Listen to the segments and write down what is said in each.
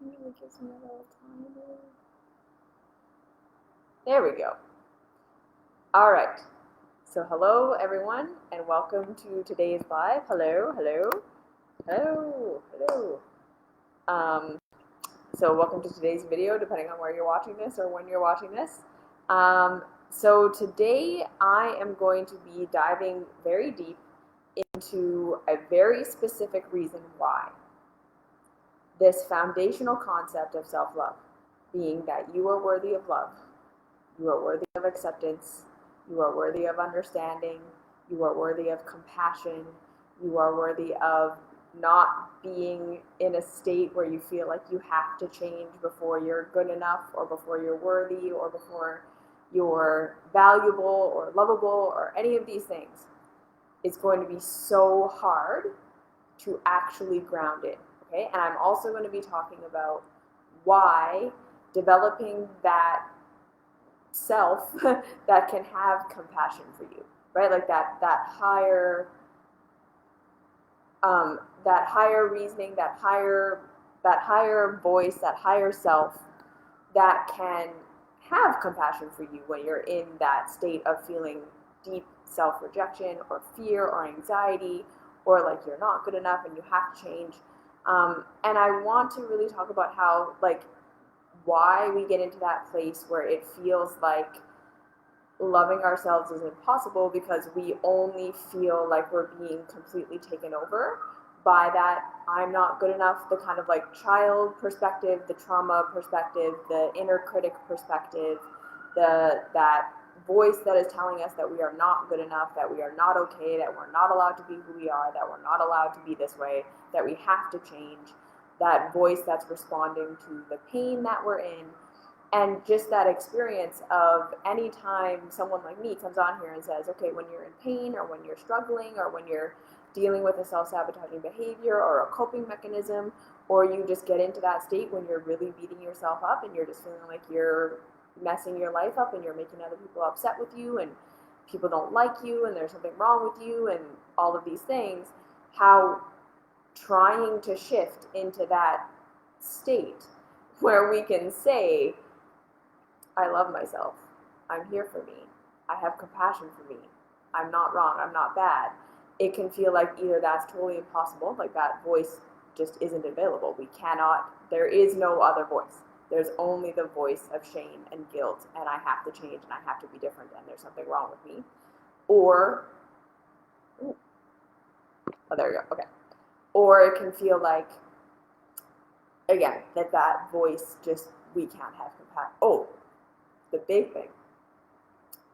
It gives me a little timer. There we go. All right. So hello everyone and welcome to today's live. Hello, hello, hello, hello. So welcome to today's video, depending on where you're watching this or when you're watching this. So today I am going to be diving very deep into a very specific reason why. This foundational concept of self-love, being that you are worthy of love, you are worthy of acceptance, you are worthy of understanding, you are worthy of compassion, you are worthy of not being in a state where you feel like you have to change before you're good enough or before you're worthy or before you're valuable or lovable or any of these things. It's going to be so hard to actually ground it. Okay, and I'm also going to be talking about why developing that self that can have compassion for you, right? Like that higher reasoning, that higher voice, that higher self that can have compassion for you when you're in that state of feeling deep self-rejection or fear or anxiety, or like you're not good enough and you have to change. And I want to really talk about how, like, why we get into that place where it feels like loving ourselves is impossible because we only feel like we're being completely taken over by that I'm not good enough, the kind of like child perspective, the trauma perspective, the inner critic perspective, that voice that is telling us that we are not good enough, that we are not okay, that we're not allowed to be who we are, that we're not allowed to be this way, that we have to change, that voice that's responding to the pain that we're in. And just that experience of any time someone like me comes on here and says, okay, when you're in pain or when you're struggling or when you're dealing with a self-sabotaging behavior or a coping mechanism, or you just get into that state when you're really beating yourself up and you're just feeling like you're messing your life up and you're making other people upset with you and people don't like you and there's something wrong with you and all of these things, how trying to shift into that state where we can say, I love myself, I'm here for me, I have compassion for me, I'm not wrong, I'm not bad. It can feel like either that's totally impossible, like that voice just isn't available. We cannot, there is no other voice. There's only the voice of shame and guilt, and I have to change and I have to be different and there's something wrong with me. Or, oh, there you go, okay. Or it can feel like, again, that voice just, we can't have compassion. Oh, the big thing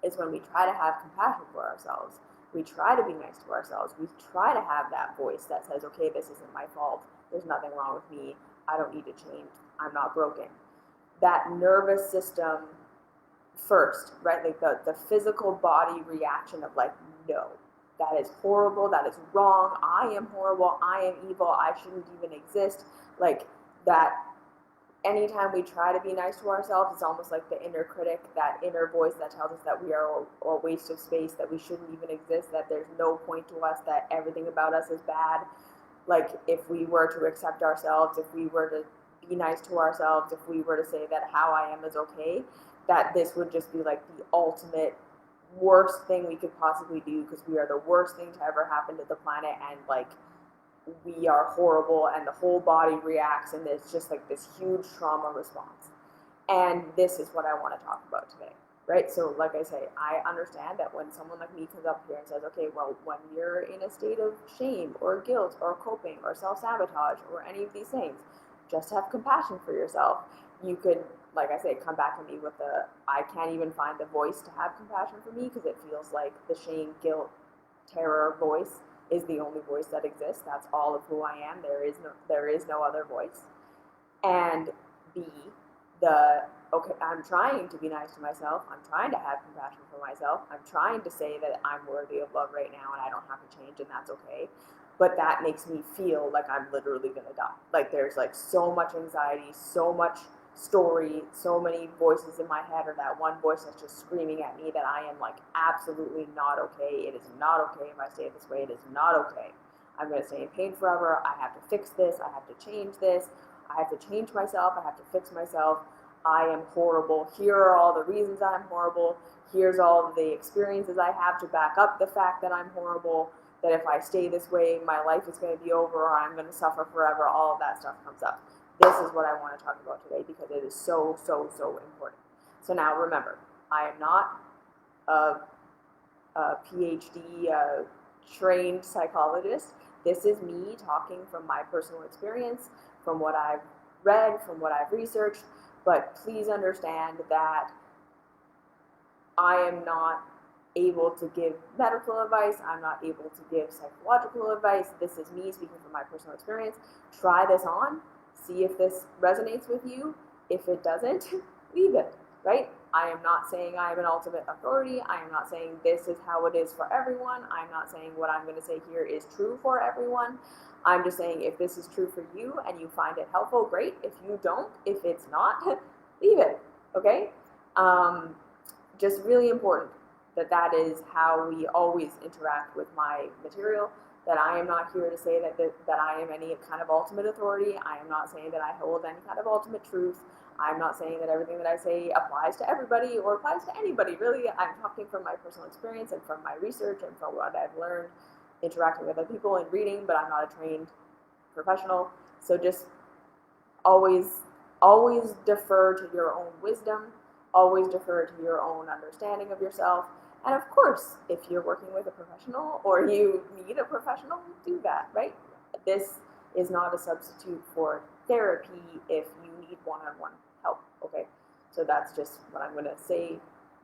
is when we try to have compassion for ourselves, we try to be nice to ourselves, we try to have that voice that says, okay, this isn't my fault, there's nothing wrong with me, I don't need to change, I'm not broken. That nervous system first, right? Like the physical body reaction of like, no, that is horrible, that is wrong, I am horrible, I am evil, I shouldn't even exist. Like that, anytime we try to be nice to ourselves, it's almost like the inner critic, that inner voice that tells us that we are a waste of space, that we shouldn't even exist, that there's no point to us, that everything about us is bad. Like if we were to accept ourselves, if we were to be nice to ourselves, if we were to say that how I am is okay, that this would just be like the ultimate worst thing we could possibly do because we are the worst thing to ever happen to the planet, and like we are horrible and the whole body reacts and it's just like this huge trauma response. And this is what I want to talk about today, right? So like I say, I understand that when someone like me comes up here and says, okay, well, when you're in a state of shame or guilt or coping or self-sabotage or any of these things, just have compassion for yourself. You could, like I say, come back to me with the, I can't even find the voice to have compassion for me because it feels like the shame, guilt, terror voice is the only voice that exists. That's all of who I am. There is no other voice. And B, the, okay, I'm trying to be nice to myself. I'm trying to have compassion for myself. I'm trying to say that I'm worthy of love right now and I don't have to change and that's okay. But that makes me feel like I'm literally gonna die. Like there's like so much anxiety, so much story, so many voices in my head, or that one voice that's just screaming at me that I am like absolutely not okay. It is not okay if I stay this way. It is not okay. I'm going to stay in pain forever. I have to fix this. I have to change this. I have to change myself, I have to fix myself, I am horrible, here are all the reasons I'm horrible, here's all the experiences I have to back up the fact that I'm horrible, that if I stay this way, my life is going to be over, or I'm going to suffer forever, all of that stuff comes up. This is what I want to talk about today because it is so, so, so important. So now remember, I am not a PhD trained psychologist. This is me talking from my personal experience, from what I've read, from what I've researched, but please understand that I am not able to give medical advice. I'm not able to give psychological advice. This is me speaking from my personal experience. Try this on. See if this resonates with you. If it doesn't, leave it, right? I am not saying I am an ultimate authority. I am not saying this is how it is for everyone. I'm not saying what I'm going to say here is true for everyone. I'm just saying if this is true for you and you find it helpful, great. If you don't, if it's not, leave it, okay? Just really important that is how we always interact with my material, that I am not here to say that I am any kind of ultimate authority. I am not saying that I hold any kind of ultimate truth. I'm not saying that everything that I say applies to everybody or applies to anybody, really. I'm talking from my personal experience and from my research and from what I've learned interacting with other people and reading, but I'm not a trained professional. So just always defer to your own wisdom, always defer to your own understanding of yourself. And of course, if you're working with a professional or you need a professional, do that, right? This is not a substitute for therapy if you need one-on-one help, okay? So that's just what I'm going to say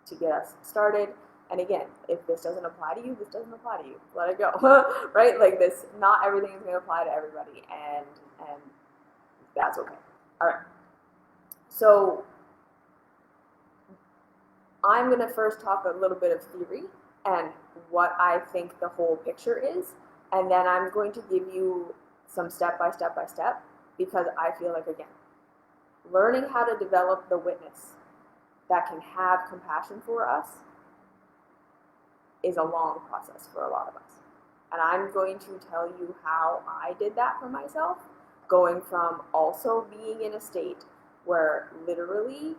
to get us started. And again, if this doesn't apply to you, this doesn't apply to you. Let it go, right? Like this, not everything is going to apply to everybody, and that's okay. All right. So I'm going to first talk a little bit of theory and what I think the whole picture is, and then I'm going to give you some step by step, because I feel like, again, learning how to develop the witness that can have compassion for us is a long process for a lot of us. And I'm going to tell you how I did that for myself, going from also being in a state where literally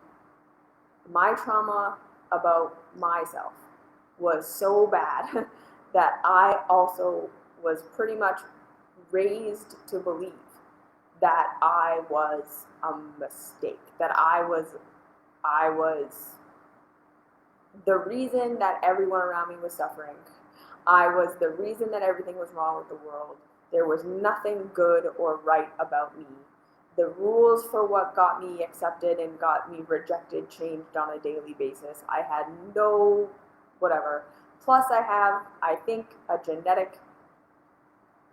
my trauma about myself was so bad that I also was pretty much raised to believe that I was a mistake, that I was the reason that everyone around me was suffering. I was the reason that everything was wrong with the world. There was nothing good or right about me. The rules for what got me accepted and got me rejected changed on a daily basis. I had no whatever. Plus I have, I think, a genetic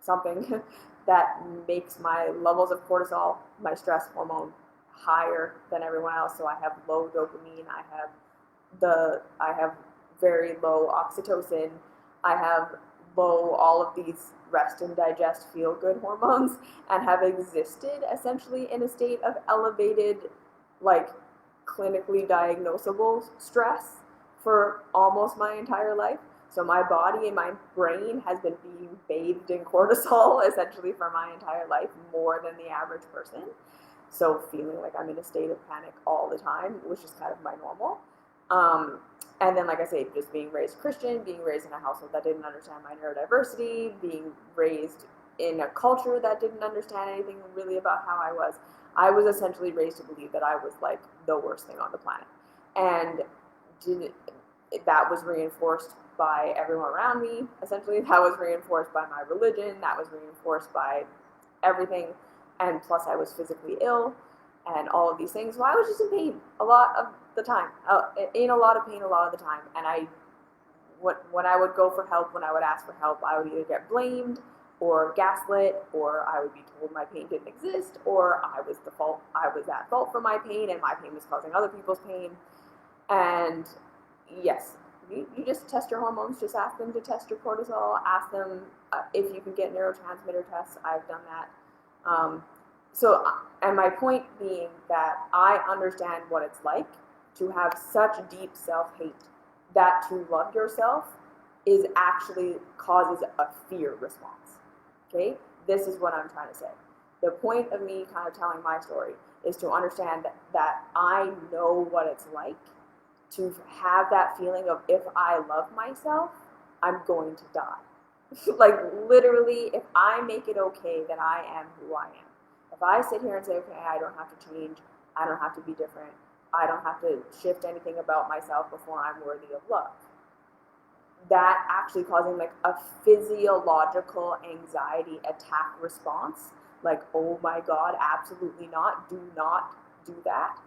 something that makes my levels of cortisol, my stress hormone, higher than everyone else. So I have low dopamine. I have very low oxytocin. I have low all of these rest and digest feel good hormones, and have existed essentially in a state of elevated, like clinically diagnosable stress for almost my entire life. So my body and my brain has been being bathed in cortisol essentially for my entire life, more than the average person. So feeling like I'm in a state of panic all the time, which is kind of my normal. And then, like I say, just being raised Christian, being raised in a household that didn't understand my neurodiversity, being raised in a culture that didn't understand anything really about how I was essentially raised to believe that I was like the worst thing on the planet. And that was reinforced by everyone around me, essentially. That was reinforced by my religion, that was reinforced by everything, and plus I was physically ill, and all of these things. So I was just in pain a lot of the time, in a lot of pain a lot of the time. And when I would go for help, when I would ask for help, I would either get blamed or gaslit, or I would be told my pain didn't exist, or I was at fault for my pain, and my pain was causing other people's pain. And yes, you just test your hormones. Just ask them to test your cortisol. Ask them if you can get neurotransmitter tests. I've done that. And my point being that I understand what it's like to have such deep self-hate that to love yourself is actually causes a fear response. Okay? This is what I'm trying to say. The point of me kind of telling my story is to understand that I know what it's like to have that feeling of, if I love myself, I'm going to die. Like literally, if I make it okay that I am who I am, if I sit here and say, okay, I don't have to change, I don't have to be different, I don't have to shift anything about myself before I'm worthy of love, that actually causing like a physiological anxiety attack response, like, oh my God, absolutely not, do not do that.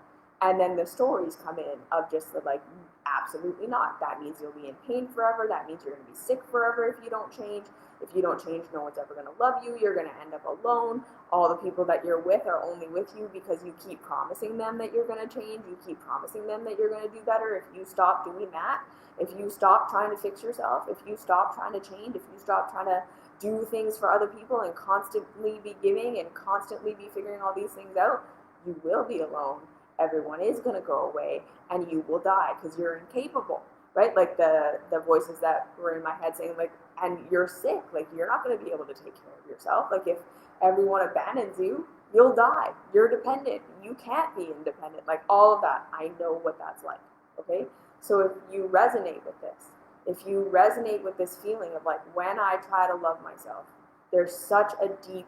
And then the stories come in of just the like, absolutely not. That means you'll be in pain forever. That means you're going to be sick forever if you don't change. If you don't change, no one's ever going to love you. You're going to end up alone. All the people that you're with are only with you because you keep promising them that you're going to change. You keep promising them that you're going to do better. If you stop doing that, if you stop trying to fix yourself, if you stop trying to change, if you stop trying to do things for other people and constantly be giving and constantly be figuring all these things out, you will be alone. Everyone is going to go away and you will die because you're incapable, right? Like the voices that were in my head saying like, and you're sick, like you're not going to be able to take care of yourself. Like if everyone abandons you, you'll die. You're dependent. You can't be independent. Like all of that. I know what that's like. Okay. So if you resonate with this, if you resonate with this feeling of like, when I try to love myself, there's such a deep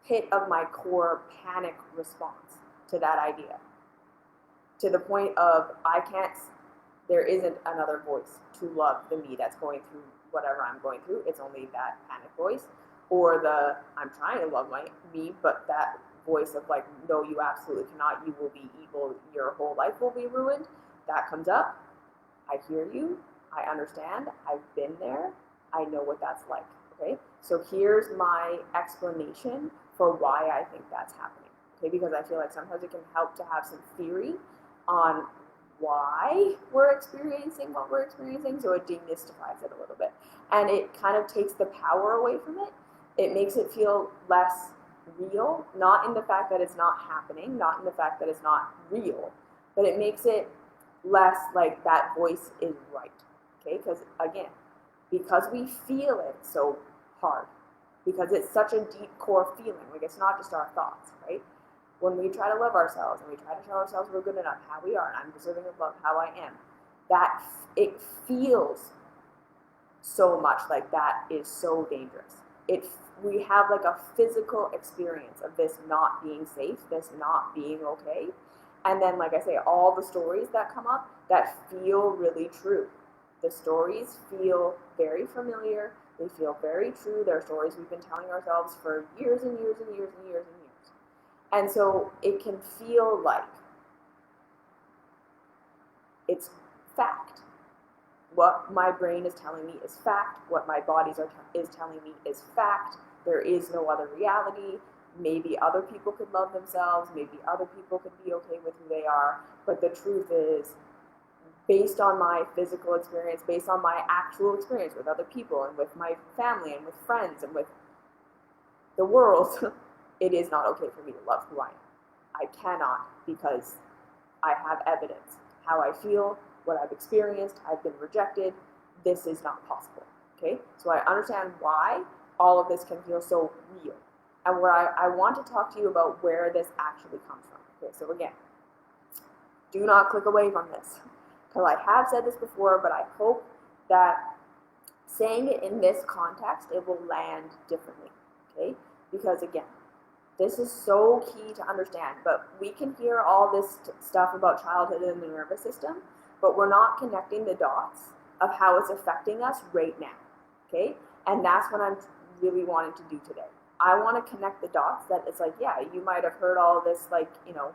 pit of my core panic response to that idea, to the point of there isn't another voice to love the me that's going through whatever I'm going through. It's only that panic voice, or I'm trying to love me, but that voice of like, no, you absolutely cannot, you will be evil, your whole life will be ruined. That comes up. I hear you, I understand, I've been there, I know what that's like, okay? So here's my explanation for why I think that's happening, okay? Because I feel like sometimes it can help to have some theory on why we're experiencing what we're experiencing, so it demystifies it a little bit. And it kind of takes the power away from it. It makes it feel less real, not in the fact that it's not happening, not in the fact that it's not real, but it makes it less like that voice is right, okay? Because again, because we feel it so hard, because it's such a deep core feeling, like it's not just our thoughts, right? When we try to love ourselves and we try to tell ourselves we're good enough, how we are, and I'm deserving of love, how I am, that it feels so much like that is so dangerous. We have like a physical experience of this not being safe, this not being okay. And then, like I say, all the stories that come up that feel really true. The stories feel very familiar. They feel very true. They're stories we've been telling ourselves for years and years and years and years and years. And so it can feel like it's fact. What my brain is telling me is fact. What my body is telling me is fact. There is no other reality. Maybe other people could love themselves. Maybe other people could be okay with who they are. But the truth is, based on my physical experience, based on my actual experience with other people and with my family and with friends and with the world, it is not okay for me to love who I am. I cannot, because I have evidence. How I feel, what I've experienced, I've been rejected. This is not possible. Okay? So I understand why all of this can feel so real. And where I want to talk to you about where this actually comes from. Okay, so again, do not click away from this, because I have said this before, but I hope that saying it in this context, it will land differently, okay? Because again, this is so key to understand, but we can hear all this stuff about childhood and the nervous system, but we're not connecting the dots of how it's affecting us right now, okay? And that's what I'm really wanting to do today. I want to connect the dots that it's like, yeah, you might have heard all this, like, you know,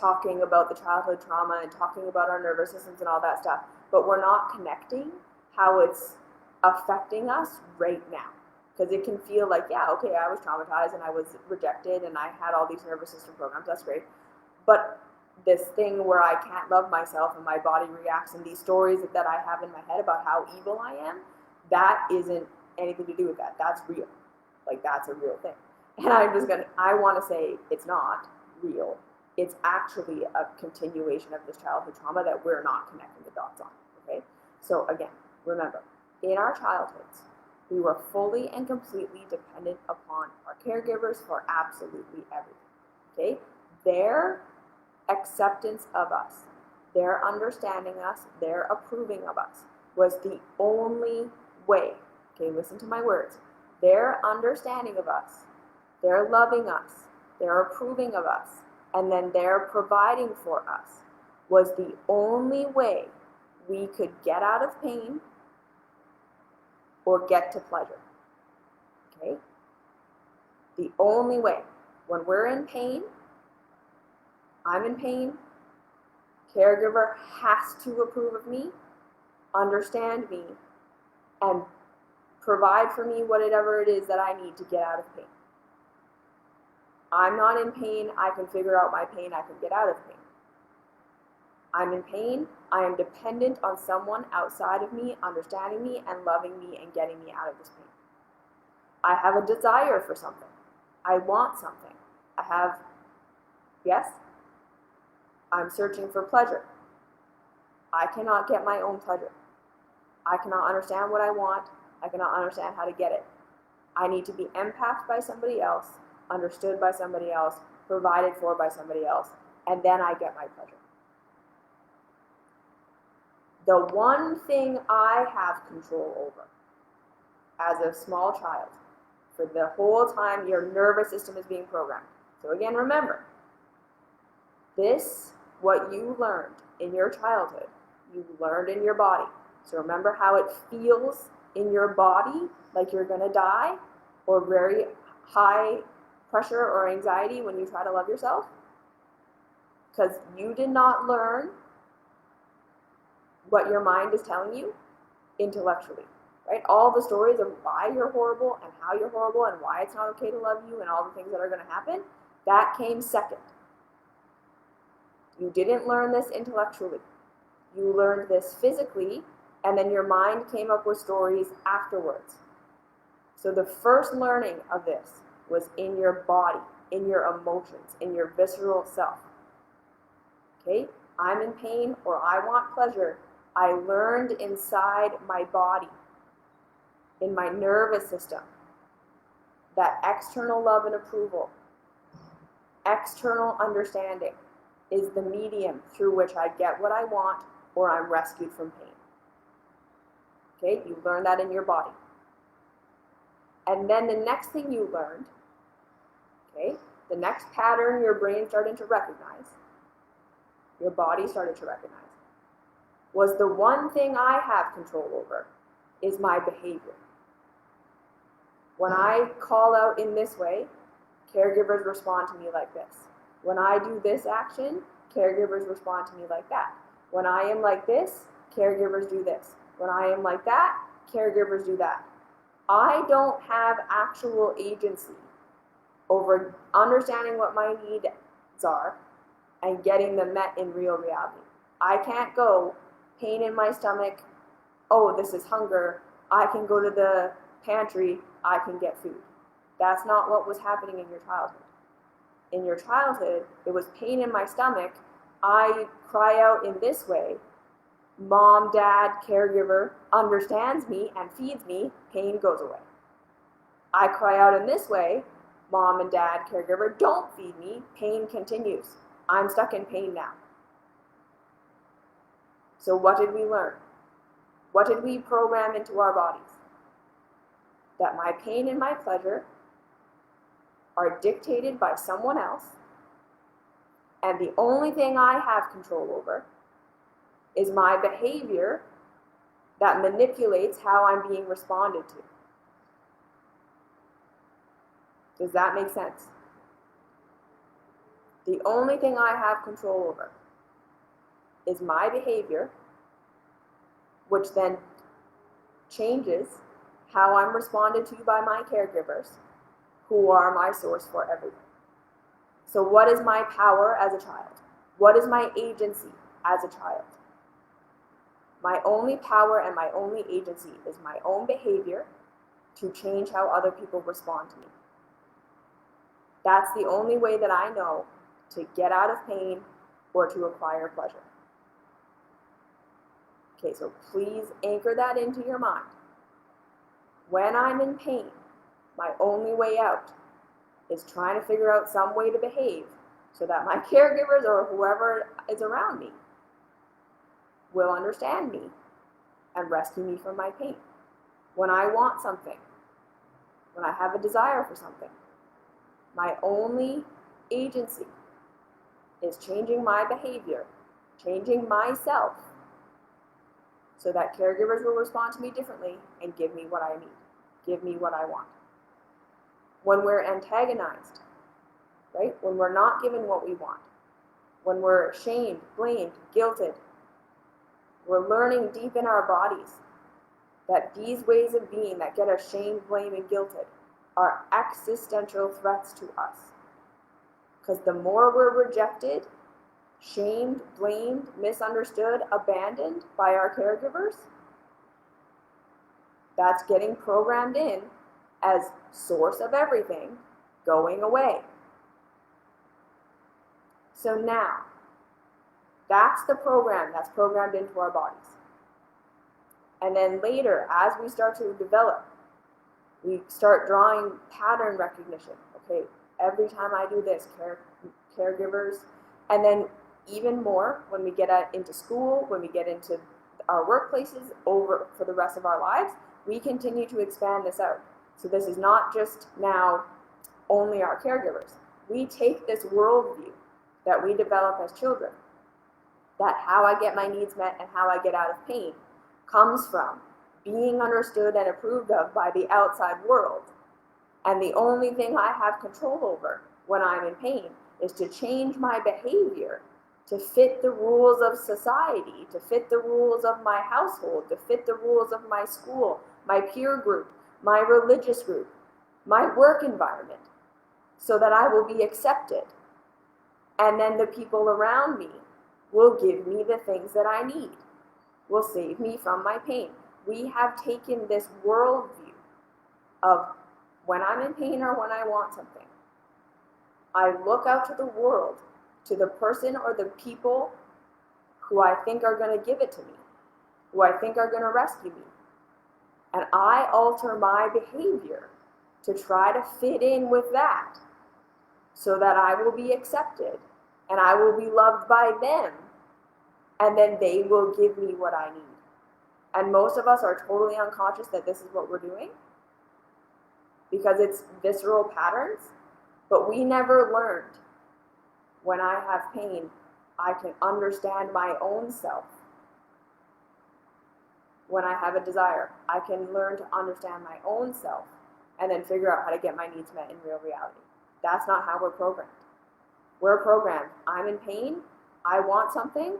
talking about the childhood trauma and talking about our nervous systems and all that stuff, but we're not connecting how it's affecting us right now. Because it can feel like, yeah, okay, I was traumatized and I was rejected and I had all these nervous system programs, that's great. But this thing where I can't love myself and my body reacts, and these stories that I have in my head about how evil I am, that isn't anything to do with that. That's real. Like, that's a real thing. And I want to say it's not real. It's actually a continuation of this childhood trauma that we're not connecting the dots on, okay? So again, remember, in our childhoods, we were fully and completely dependent upon our caregivers for absolutely everything. Okay? Their acceptance of us, their understanding us, their approving of us was the only way. Okay, listen to my words. Their understanding of us, their loving us, their approving of us, and then their providing for us was the only way we could get out of pain or get to pleasure. Okay? The only way. When we're in pain, I'm in pain, caregiver has to approve of me, understand me, and provide for me whatever it is that I need to get out of pain. I'm not in pain, I can figure out my pain, I can get out of pain. I'm in pain, I am dependent on someone outside of me, understanding me and loving me and getting me out of this pain. I have a desire for something. I want something. Yes? I'm searching for pleasure. I cannot get my own pleasure. I cannot understand what I want. I cannot understand how to get it. I need to be empathed by somebody else, understood by somebody else, provided for by somebody else, and then I get my pleasure. The one thing I have control over as a small child, for the whole time your nervous system is being programmed. So again, remember, what you learned in your childhood, you learned in your body. So remember how it feels in your body, like you're going to die, or very high pressure or anxiety when you try to love yourself? Because you did not learn what your mind is telling you intellectually, right? All the stories of why you're horrible and how you're horrible and why it's not okay to love you and all the things that are going to happen, that came second. You didn't learn this intellectually. You learned this physically, and then your mind came up with stories afterwards. So the first learning of this was in your body, in your emotions, in your visceral self. Okay? I'm in pain or I want pleasure. I learned inside my body, in my nervous system, that external love and approval, external understanding is the medium through which I get what I want or I'm rescued from pain. Okay, you learn that in your body. And then the next thing you learned, okay, the next pattern your brain started to recognize, your body started to recognize, was the one thing I have control over is my behavior. When I call out in this way, caregivers respond to me like this. When I do this action, caregivers respond to me like that. When I am like this, caregivers do this. When I am like that, caregivers do that. I don't have actual agency over understanding what my needs are and getting them met in real reality. I can't go, pain in my stomach, oh, this is hunger, I can go to the pantry, I can get food. That's not what was happening in your childhood. In your childhood, it was pain in my stomach, I cry out in this way, mom, dad, caregiver understands me and feeds me, pain goes away. I cry out in this way, mom and dad, caregiver don't feed me, pain continues. I'm stuck in pain now. So what did we learn? What did we program into our bodies? That my pain and my pleasure are dictated by someone else, and the only thing I have control over is my behavior that manipulates how I'm being responded to. Does that make sense? The only thing I have control over is my behavior, which then changes how I'm responded to by my caregivers, who are my source for everything. So what is my power as a child? What is my agency as a child? My only power and my only agency is my own behavior to change how other people respond to me. That's the only way that I know to get out of pain or to acquire pleasure. Okay, so please anchor that into your mind. When I'm in pain, my only way out is trying to figure out some way to behave so that my caregivers or whoever is around me will understand me and rescue me from my pain. When I want something, when I have a desire for something, my only agency is changing my behavior, changing myself, so that caregivers will respond to me differently and give me what I need, give me what I want. When we're antagonized, right? When we're not given what we want, when we're shamed, blamed, guilted, we're learning deep in our bodies that these ways of being that get us shamed, blamed, and guilted are existential threats to us. Because the more we're rejected, shamed, blamed, misunderstood, abandoned by our caregivers, that's getting programmed in as source of everything going away. So now, that's the program that's programmed into our bodies. And then later, as we start to develop, we start drawing pattern recognition. Okay, every time I do this, caregivers, and then even more when we get into school, when we get into our workplaces over for the rest of our lives, we continue to expand this out. So this is not just now only our caregivers. We take this worldview that we develop as children, that how I get my needs met and how I get out of pain comes from being understood and approved of by the outside world. And the only thing I have control over when I'm in pain is to change my behavior to fit the rules of society, to fit the rules of my household, to fit the rules of my school, my peer group, my religious group, my work environment, so that I will be accepted. And then the people around me will give me the things that I need, will save me from my pain. We have taken this worldview of when I'm in pain or when I want something, I look out to the world, to the person or the people who I think are going to give it to me, who I think are going to rescue me. And I alter my behavior to try to fit in with that so that I will be accepted and I will be loved by them, and then they will give me what I need. And most of us are totally unconscious that this is what we're doing because it's visceral patterns, but we never learned when I have pain, I can understand my own self. When I have a desire, I can learn to understand my own self and then figure out how to get my needs met in real reality. That's not how we're programmed. We're programmed, I'm in pain, I want something,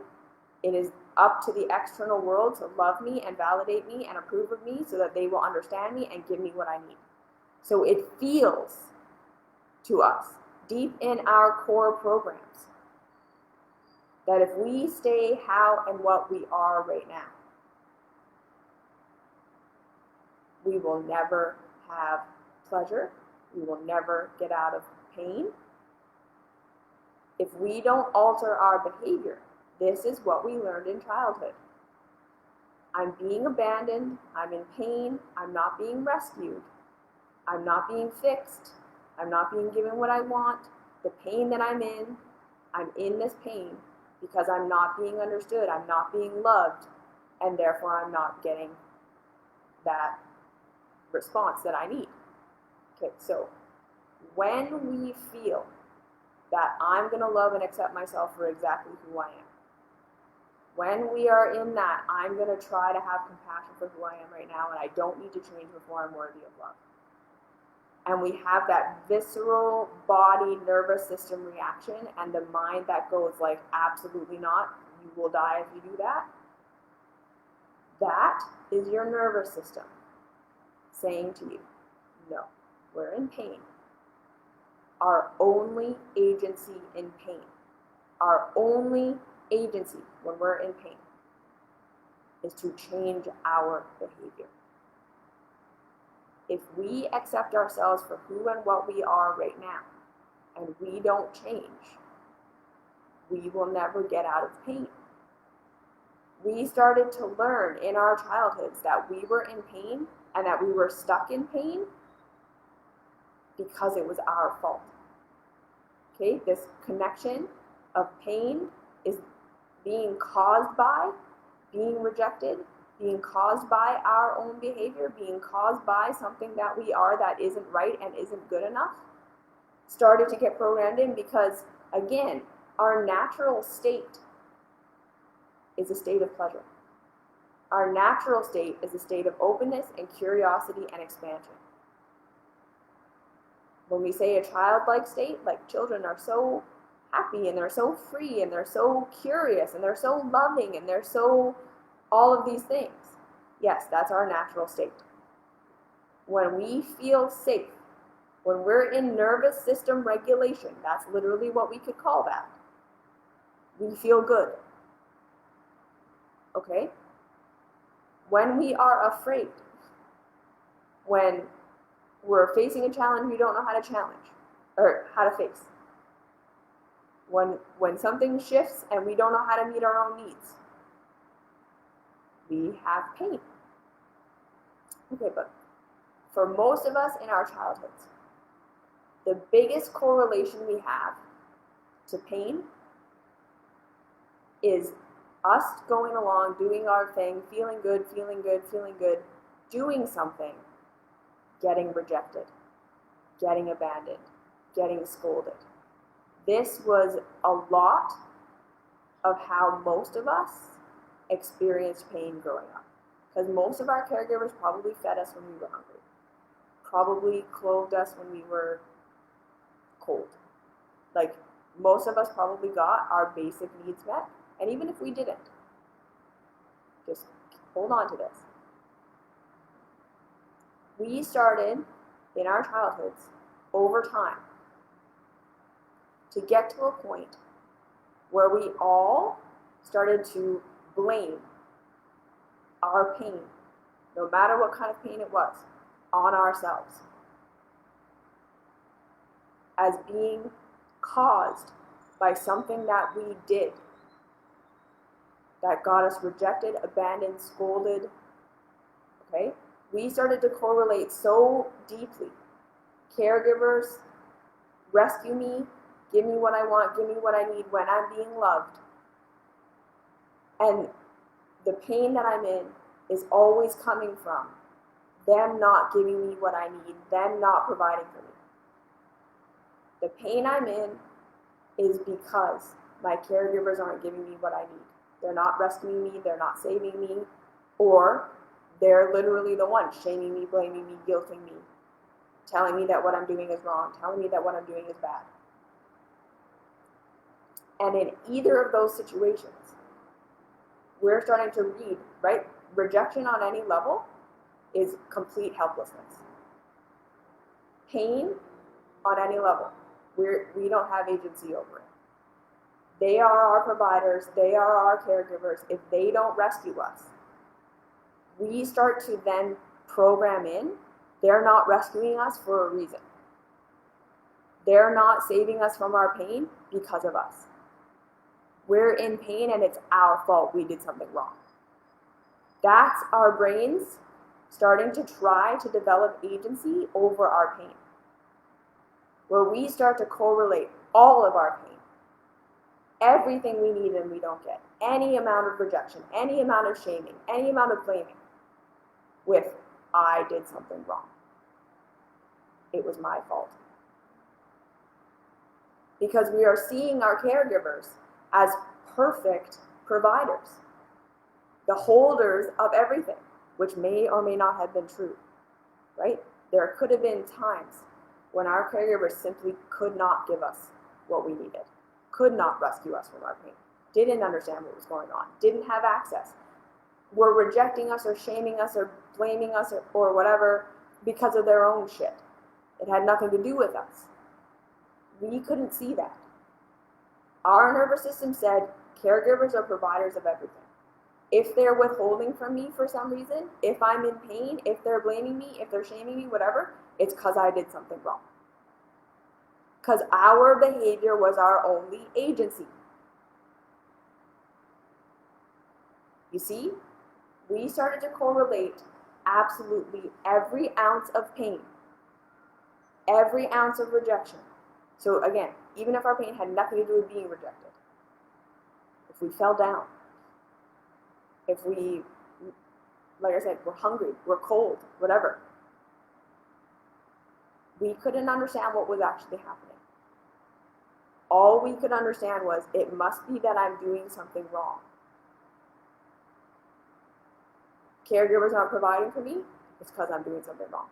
it is up to the external world to love me and validate me and approve of me so that they will understand me and give me what I need. So it feels to us, deep in our core programs, that if we stay how and what we are right now, we will never have pleasure, we will never get out of pain. If we don't alter our behavior, this is what we learned in childhood. I'm being abandoned, I'm in pain, I'm not being rescued, I'm not being fixed, I'm not being given what I want, the pain that I'm in this pain because I'm not being understood, I'm not being loved, and therefore I'm not getting that response that I need. Okay, so when we feel that I'm going to love and accept myself for exactly who I am, when we are in that, I'm going to try to have compassion for who I am right now, and I don't need to change before I'm worthy of love. And we have that visceral body nervous system reaction and the mind that goes like, absolutely not, you will die if you do that. That is your nervous system saying to you, no, we're in pain. Our only agency in pain, our only agency when we're in pain is to change our behavior. If we accept ourselves for who and what we are right now, and we don't change, we will never get out of pain. We started to learn in our childhoods that we were in pain and that we were stuck in pain because it was our fault. Okay, this connection of pain is being caused by being rejected, being caused by our own behavior, being caused by something that we are that isn't right and isn't good enough, started to get programmed in because, again, our natural state is a state of pleasure. Our natural state is a state of openness and curiosity and expansion. When we say a childlike state, like children are so happy and they're so free and they're so curious and they're so loving and they're so all of these things. Yes, that's our natural state. When we feel safe, when we're in nervous system regulation, that's literally what we could call that. We feel good. Okay? When we are afraid, when we're facing a challenge we don't know how to challenge or how to face, when something shifts and we don't know how to meet our own needs, we have pain. Okay, but for most of us in our childhoods, the biggest correlation we have to pain is us going along, doing our thing, feeling good, doing something, getting rejected, getting abandoned, getting scolded. This was a lot of how most of us experienced pain growing up. Because most of our caregivers probably fed us when we were hungry, probably clothed us when we were cold. Like, most of us probably got our basic needs met. And even if we didn't, just hold on to this. We started in our childhoods over time to get to a point where we all started to blame our pain, no matter what kind of pain it was, on ourselves as being caused by something that we did that got us rejected, abandoned, scolded. Okay? We started to correlate so deeply. Caregivers, rescue me, give me what I want, give me what I need when I'm being loved. And the pain that I'm in is always coming from them not giving me what I need, them not providing for me. The pain I'm in is because my caregivers aren't giving me what I need. They're not rescuing me, they're not saving me, or they're literally the ones shaming me, blaming me, guilting me, telling me that what I'm doing is wrong, telling me that what I'm doing is bad. And in either of those situations, we're starting to read, right? Rejection on any level is complete helplessness. Pain on any level, we don't have agency over it. They are our providers, they are our caregivers. If they don't rescue us, we start to then program in, they're not rescuing us for a reason. They're not saving us from our pain because of us. We're in pain and it's our fault, we did something wrong. That's our brains starting to try to develop agency over our pain, where we start to correlate all of our pain, everything we need and we don't get, any amount of rejection, any amount of shaming, any amount of blaming, with I did something wrong. It was my fault. Because we are seeing our caregivers as perfect providers, the holders of everything, which may or may not have been true, right? There could have been times when our caregivers simply could not give us what we needed, could not rescue us from our pain, didn't understand what was going on, didn't have access, were rejecting us or shaming us or blaming us or whatever because of their own shit. It had nothing to do with us. We couldn't see that. Our nervous system said caregivers are providers of everything. If they're withholding from me for some reason, if I'm in pain, if they're blaming me, if they're shaming me, whatever, it's because I did something wrong. Because our behavior was our only agency. You see, we started to correlate absolutely every ounce of pain every ounce of rejection. So again, even if our pain had nothing to do with being rejected, if we fell down, if we, like I said, we're hungry, we're cold, whatever, we couldn't understand what was actually happening. All we could understand was, it must be that I'm doing something wrong. Caregivers aren't providing for me, it's because I'm doing something wrong.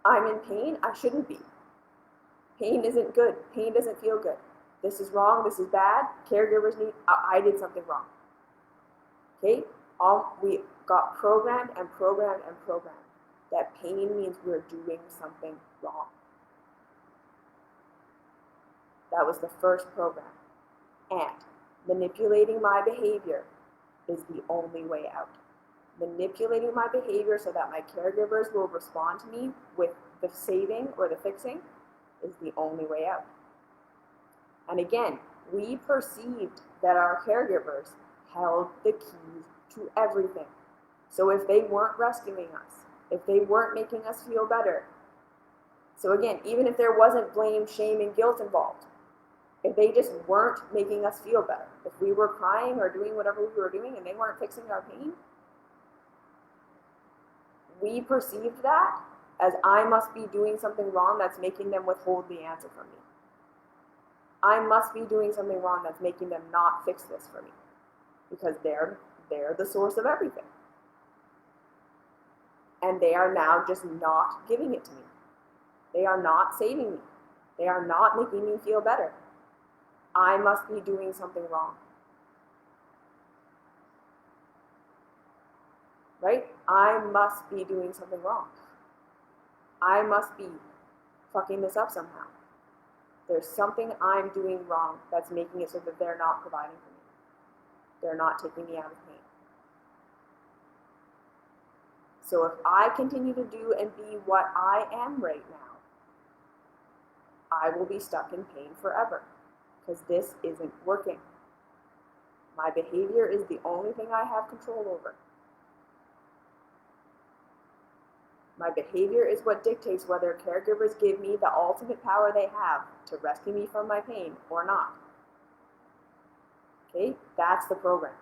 I'm in pain, I shouldn't be. Pain isn't good, pain doesn't feel good. This is wrong, this is bad, caregivers need, I did something wrong. Okay, we got programmed and programmed and programmed that pain means we're doing something wrong. That was the first program. And manipulating my behavior is the only way out. Manipulating my behavior so that my caregivers will respond to me with the saving or the fixing is the only way out. And again, we perceived that our caregivers held the keys to everything. So if they weren't rescuing us, if they weren't making us feel better, so again, even if there wasn't blame, shame, and guilt involved, if they just weren't making us feel better, if we were crying or doing whatever we were doing and they weren't fixing our pain, we perceived that as, I must be doing something wrong that's making them withhold the answer from me. I must be doing something wrong that's making them not fix this for me, because they're the source of everything. And they are now just not giving it to me. They are not saving me. They are not making me feel better. I must be doing something wrong. Right? I must be doing something wrong. I must be fucking this up somehow. There's something I'm doing wrong that's making it so that they're not providing for me. They're not taking me out of pain. So if I continue to do and be what I am right now, I will be stuck in pain forever, because this isn't working. My behavior is the only thing I have control over. My behavior is what dictates whether caregivers give me the ultimate power they have to rescue me from my pain or not. Okay, that's the program.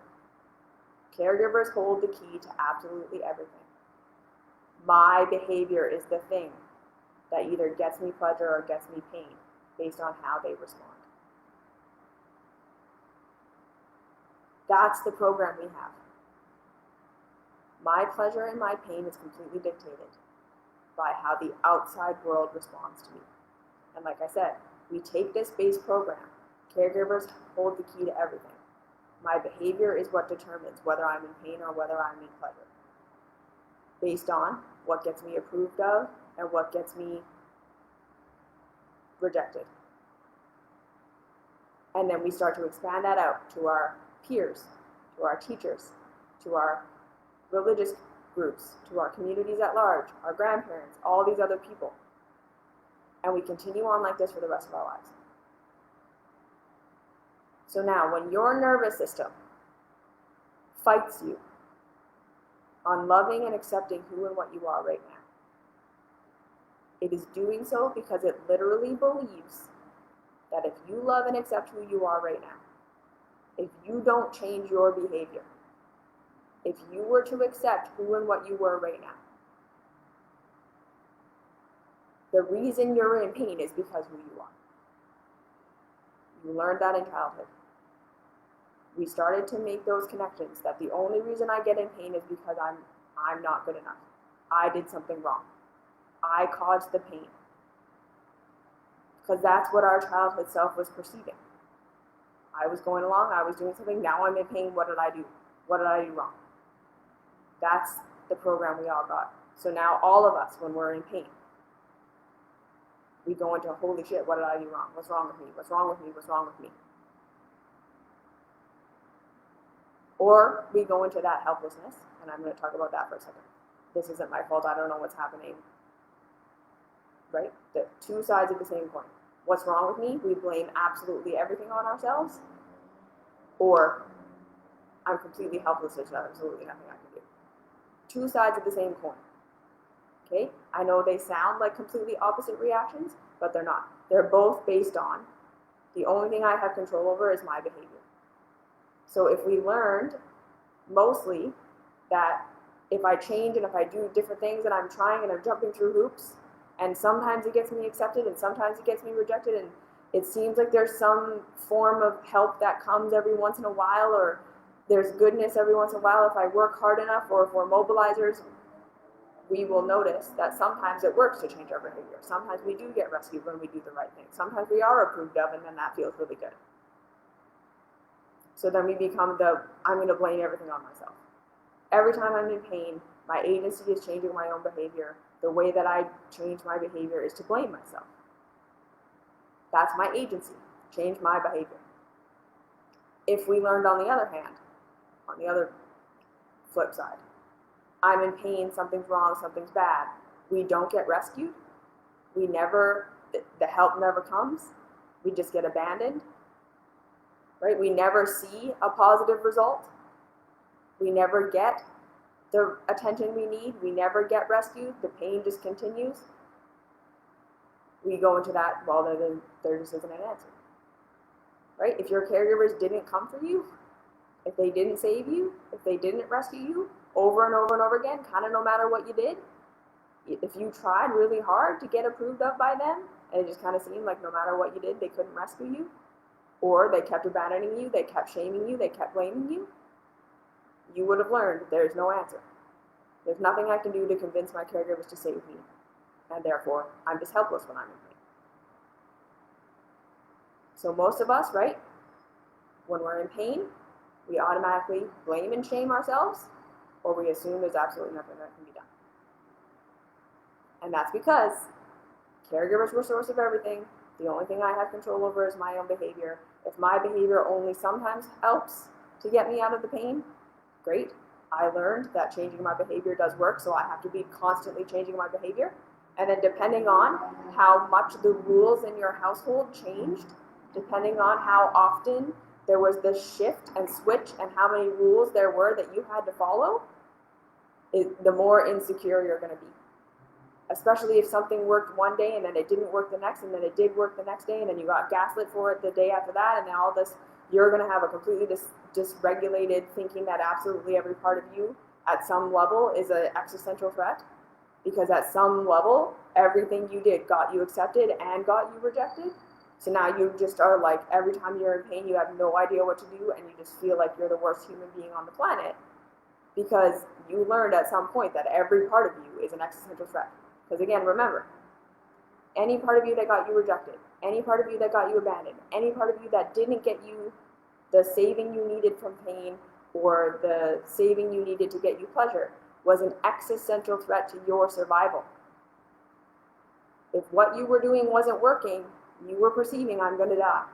Caregivers hold the key to absolutely everything. My behavior is the thing that either gets me pleasure or gets me pain based on how they respond. That's the program we have. My pleasure and my pain is completely dictated by how the outside world responds to me. And like I said, we take this base program. Caregivers hold the key to everything. My behavior is what determines whether I'm in pain or whether I'm in pleasure, based on what gets me approved of and what gets me rejected. And then we start to expand that out to our peers, to our teachers, to our religious groups, to our communities at large, our grandparents, all these other people. And we continue on like this for the rest of our lives. So now, when your nervous system fights you on loving and accepting who and what you are right now, it is doing so because it literally believes that if you love and accept who you are right now, if you don't change your behavior, if you were to accept who and what you were right now, the reason you're in pain is because who you are. You learned that in childhood. We started to make those connections that the only reason I get in pain is because I'm not good enough. I did something wrong. I caused the pain. Because that's what our childhood self was perceiving. I was going along, I was doing something, now I'm in pain, what did I do? What did I do wrong? That's the program we all got. So now all of us, when we're in pain, we go into, holy shit, what did I do wrong? What's wrong with me? What's wrong with me? What's wrong with me? Or we go into that helplessness, and I'm going to talk about that for a second. This isn't my fault, I don't know what's happening. Right? The two sides of the same coin. What's wrong with me? We blame absolutely everything on ourselves. Or I'm completely helpless, there's absolutely nothing I can do. Two sides of the same coin. Okay? I know they sound like completely opposite reactions, but they're not. They're both based on the only thing I have control over is my behavior. So if we learned mostly that if I change and if I do different things and I'm trying and I'm jumping through hoops, and sometimes it gets me accepted and sometimes it gets me rejected, and it seems like there's some form of help that comes every once in a while, or there's goodness every once in a while if I work hard enough, or if we're mobilizers, we will notice that sometimes it works to change our behavior. Sometimes we do get rescued when we do the right thing. Sometimes we are approved of, and then that feels really good. So then we become I'm going to blame everything on myself. Every time I'm in pain, my agency is changing my own behavior. The way that I change my behavior is to blame myself. That's my agency. Change my behavior. If we learned on the other hand, on the other flip side, I'm in pain, something's wrong, something's bad, we don't get rescued, the help never comes, we just get abandoned, right? We never see a positive result. We never get the attention we need. We never get rescued. The pain just continues. We go into that, well, there just isn't an answer, right? If your caregivers didn't come for you, if they didn't save you, if they didn't rescue you over and over and over again, kind of no matter what you did, if you tried really hard to get approved of by them, and it just kind of seemed like no matter what you did, they couldn't rescue you, or they kept abandoning you, they kept shaming you, they kept blaming you, you would have learned there's no answer. There's nothing I can do to convince my caregivers to save me, and therefore I'm just helpless when I'm in pain. So most of us, right, when we're in pain, we automatically blame and shame ourselves, or we assume there's absolutely nothing that can be done. And that's because caregivers were source of everything. The only thing I have control over is my own behavior. If my behavior only sometimes helps to get me out of the pain, great. I learned that changing my behavior does work, so I have to be constantly changing my behavior. And then depending on how much the rules in your household changed, depending on how often there was this shift and switch and how many rules there were that you had to follow, the more insecure you're going to be. Especially if something worked one day and then it didn't work the next, and then it did work the next day, and then you got gaslit for it the day after that, and then all this, you're going to have a completely dysregulated thinking that absolutely every part of you at some level is an existential threat, because at some level everything you did got you accepted and got you rejected. So now you just are like, every time you're in pain, you have no idea what to do, and you just feel like you're the worst human being on the planet, because you learned at some point that every part of you is an existential threat. Because again, remember, any part of you that got you rejected, any part of you that got you abandoned, any part of you that didn't get you the saving you needed from pain, or the saving you needed to get you pleasure, was an existential threat to your survival. If what you were doing wasn't working, you were perceiving, I'm going to die.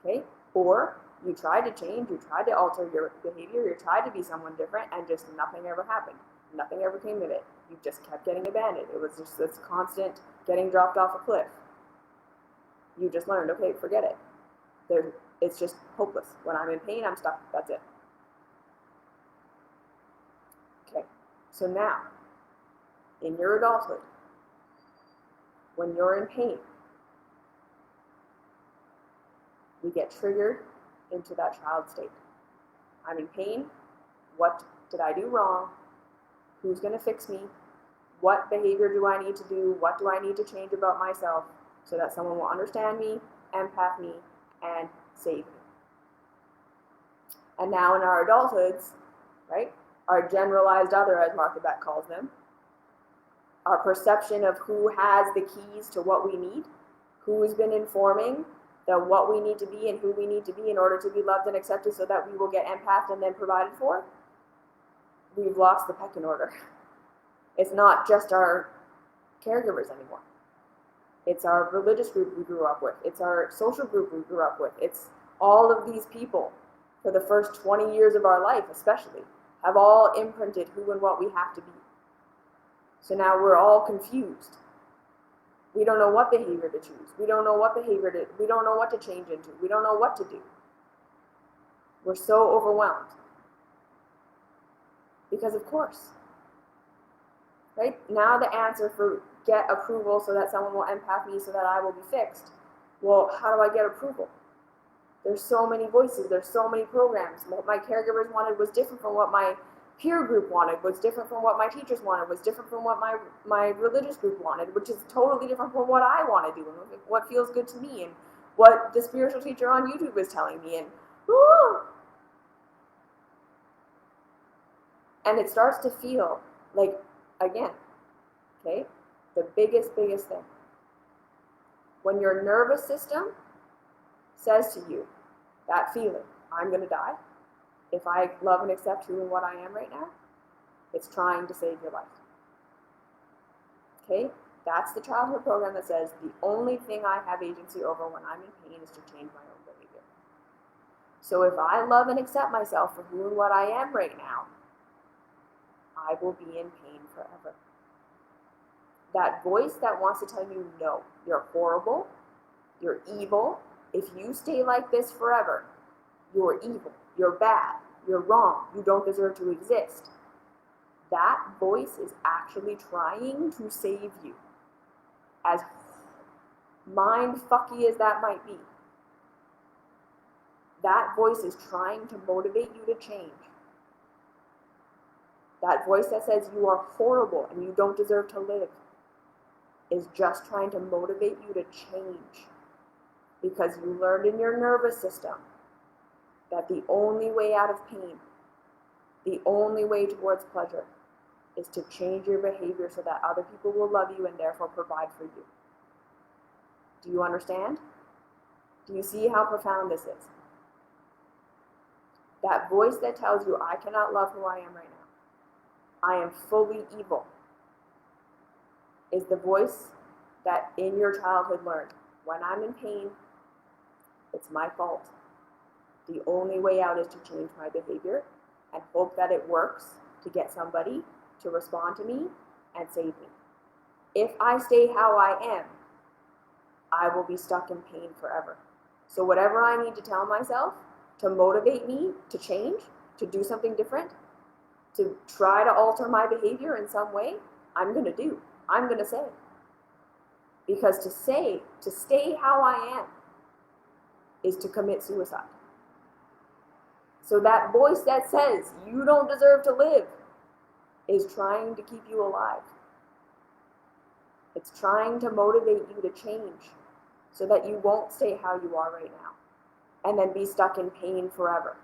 Okay? Or you tried to change, you tried to alter your behavior, you tried to be someone different, and just nothing ever happened. Nothing ever came of it. You just kept getting abandoned. It was just this constant getting dropped off a cliff. You just learned, okay, forget it. It's just hopeless. When I'm in pain, I'm stuck. That's it. Okay, so now, in your adulthood, when you're in pain, we get triggered into that child state. I'm in pain. What did I do wrong? Who's going to fix me? What behavior do I need to do? What do I need to change about myself so that someone will understand me, empath me, and save me? And now in our adulthoods, right, our generalized other, as Martha Beck calls them, our perception of who has the keys to what we need, who's been informing that what we need to be and who we need to be in order to be loved and accepted so that we will get empathed and then provided for, we've lost the pecking order. It's not just our caregivers anymore. It's our religious group we grew up with. It's our social group we grew up with. It's all of these people for the first 20 years of our life especially have all imprinted who and what we have to be. So now we're all confused. We don't know what behavior to choose. We don't know what we don't know what to change into. We don't know what to do. We're so overwhelmed. Because of course, right? Now the answer for get approval so that someone will empath me so that I will be fixed. Well, how do I get approval? There's so many voices, there's so many programs. What my caregivers wanted was different from what my peer group wanted, was different from what my teachers wanted, was different from what my religious group wanted, which is totally different from what I want to do and what feels good to me and what the spiritual teacher on YouTube is telling me. And it starts to feel like, again, okay, the biggest thing. When your nervous system says to you, that feeling, I'm going to die, if I love and accept who and what I am right now, it's trying to save your life. Okay? That's the childhood program that says the only thing I have agency over when I'm in pain is to change my own behavior. So if I love and accept myself for who and what I am right now, I will be in pain forever. That voice that wants to tell you, no, you're horrible, you're evil, if you stay like this forever, you're evil, you're bad, you're wrong, you don't deserve to exist. That voice is actually trying to save you. As mind-fucky as that might be, that voice is trying to motivate you to change. That voice that says you are horrible and you don't deserve to live is just trying to motivate you to change. Because you learned in your nervous system that the only way out of pain, the only way towards pleasure, is to change your behavior so that other people will love you and therefore provide for you. Do you understand? Do you see how profound this is? That voice that tells you, I cannot love who I am right now, I am fully evil, is the voice that in your childhood learned, when I'm in pain, it's my fault. The only way out is to change my behavior and hope that it works to get somebody to respond to me and save me. If I stay how I am, I will be stuck in pain forever. So whatever I need to tell myself to motivate me to change, to do something different, to try to alter my behavior in some way, I'm going to do. I'm going to say. Because to stay how I am, is to commit suicide. So that voice that says you don't deserve to live is trying to keep you alive. It's trying to motivate you to change so that you won't stay how you are right now and then be stuck in pain forever.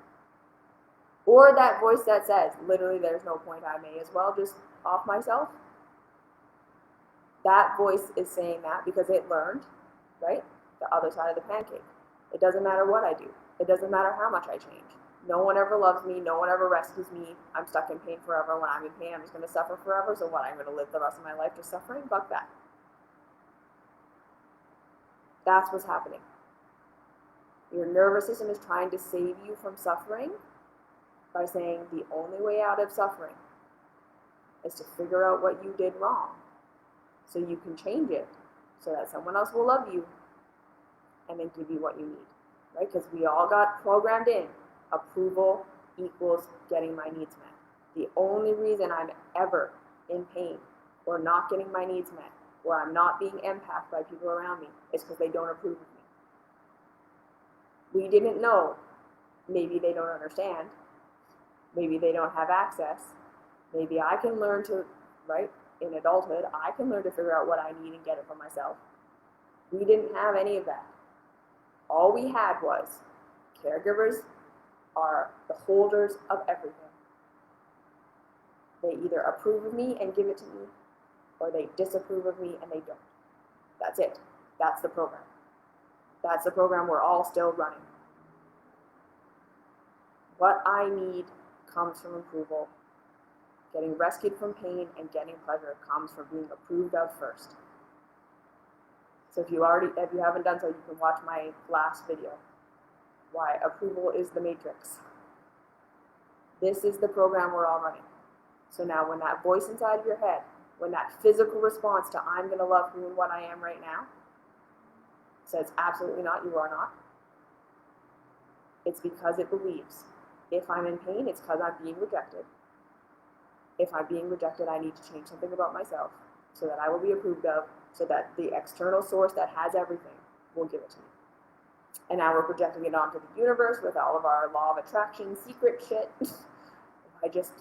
Or that voice that says, literally, there's no point, I may as well just off myself. That voice is saying that because it learned, right, the other side of the pancake. It doesn't matter what I do. It doesn't matter how much I change. No one ever loves me. No one ever rescues me. I'm stuck in pain forever. When I'm in pain, I'm just going to suffer forever. So what, I'm going to live the rest of my life just suffering? Fuck that. That's what's happening. Your nervous system is trying to save you from suffering by saying the only way out of suffering is to figure out what you did wrong so you can change it so that someone else will love you and then give you what you need, right? Because we all got programmed in. Approval equals getting my needs met. The only reason I'm ever in pain or not getting my needs met or I'm not being empathed by people around me is because they don't approve of me. We didn't know. Maybe they don't understand. Maybe they don't have access. Maybe I can learn to, right, in adulthood, I can learn to figure out what I need and get it for myself. We didn't have any of that. All we had was caregivers are the holders of everything. They either approve of me and give it to me, or they disapprove of me and they don't. That's it. That's the program. That's the program we're all still running. What I need comes from approval. Getting rescued from pain and getting pleasure comes from being approved of first. So if you haven't done so, you can watch my last video, why approval is the matrix. This is the program we're all running. So now when that voice inside of your head, when that physical response to I'm going to love who and what I am right now says absolutely not, you are not, it's because it believes if I'm in pain, it's because I'm being rejected. if I'm being rejected, I need to change something about myself so that I will be approved of, so that the external source that has everything will give it to me. And now we're projecting it onto the universe with all of our law of attraction secret shit. If I just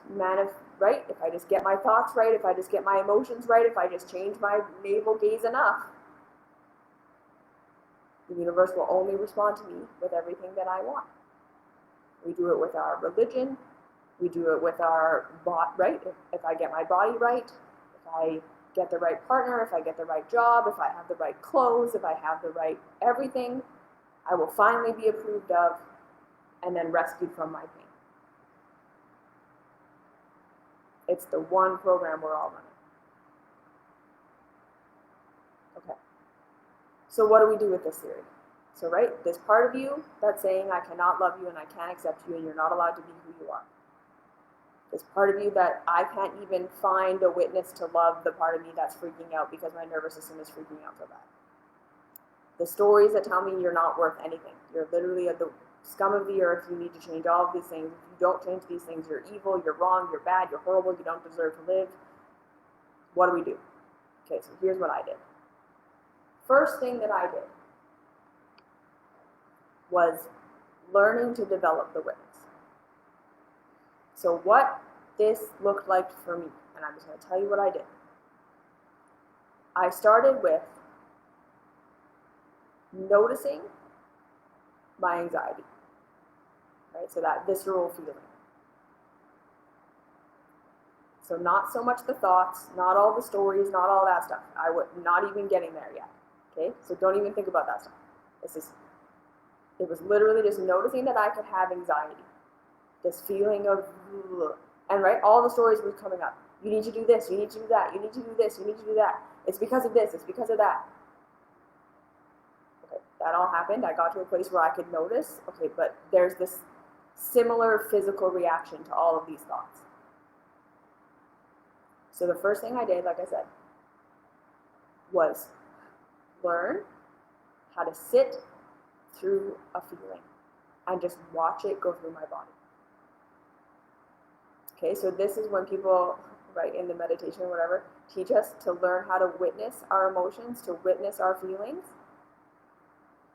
right, if I just get my thoughts right, if I just get my emotions right, if I just change my navel gaze enough, the universe will only respond to me with everything that I want. We do it with our religion. We do it with our body, right? If I get my body right, if I get the right partner, if I get the right job, if I have the right clothes, if I have the right everything, I will finally be approved of and then rescued from my pain. It's the one program we're all running. Okay. So what do we do with this theory? So, right, this part of you that's saying I cannot love you and I can't accept you and you're not allowed to be who you are. This part of you that I can't even find a witness to love the part of me that's freaking out because my nervous system is freaking out so bad. The stories that tell me you're not worth anything. You're literally at the scum of the earth. You need to change all of these things. If you don't change these things, you're evil, you're wrong, you're bad, you're horrible, you don't deserve to live. What do we do? Okay, so here's what I did. First thing that I did was learning to develop the witness. So what this looked like for me, and I'm just going to tell you what I did. I started with noticing my anxiety, right? So that visceral feeling. So not so much the thoughts, not all the stories, not all that stuff. I would not even getting there yet. Okay, so don't even think about that stuff. It was literally just noticing that I could have anxiety, this feeling of, and right, all the stories were coming up. You need to do this, you need to do that, you need to do this, you need to do that. It's because of this, it's because of that. Okay, that all happened. I got to a place where I could notice, okay, but there's this similar physical reaction to all of these thoughts. So the first thing I did, like I said, was learn how to sit through a feeling and just watch it go through my body. Okay, so this is when people, right, in the meditation or whatever, teach us to learn how to witness our emotions, to witness our feelings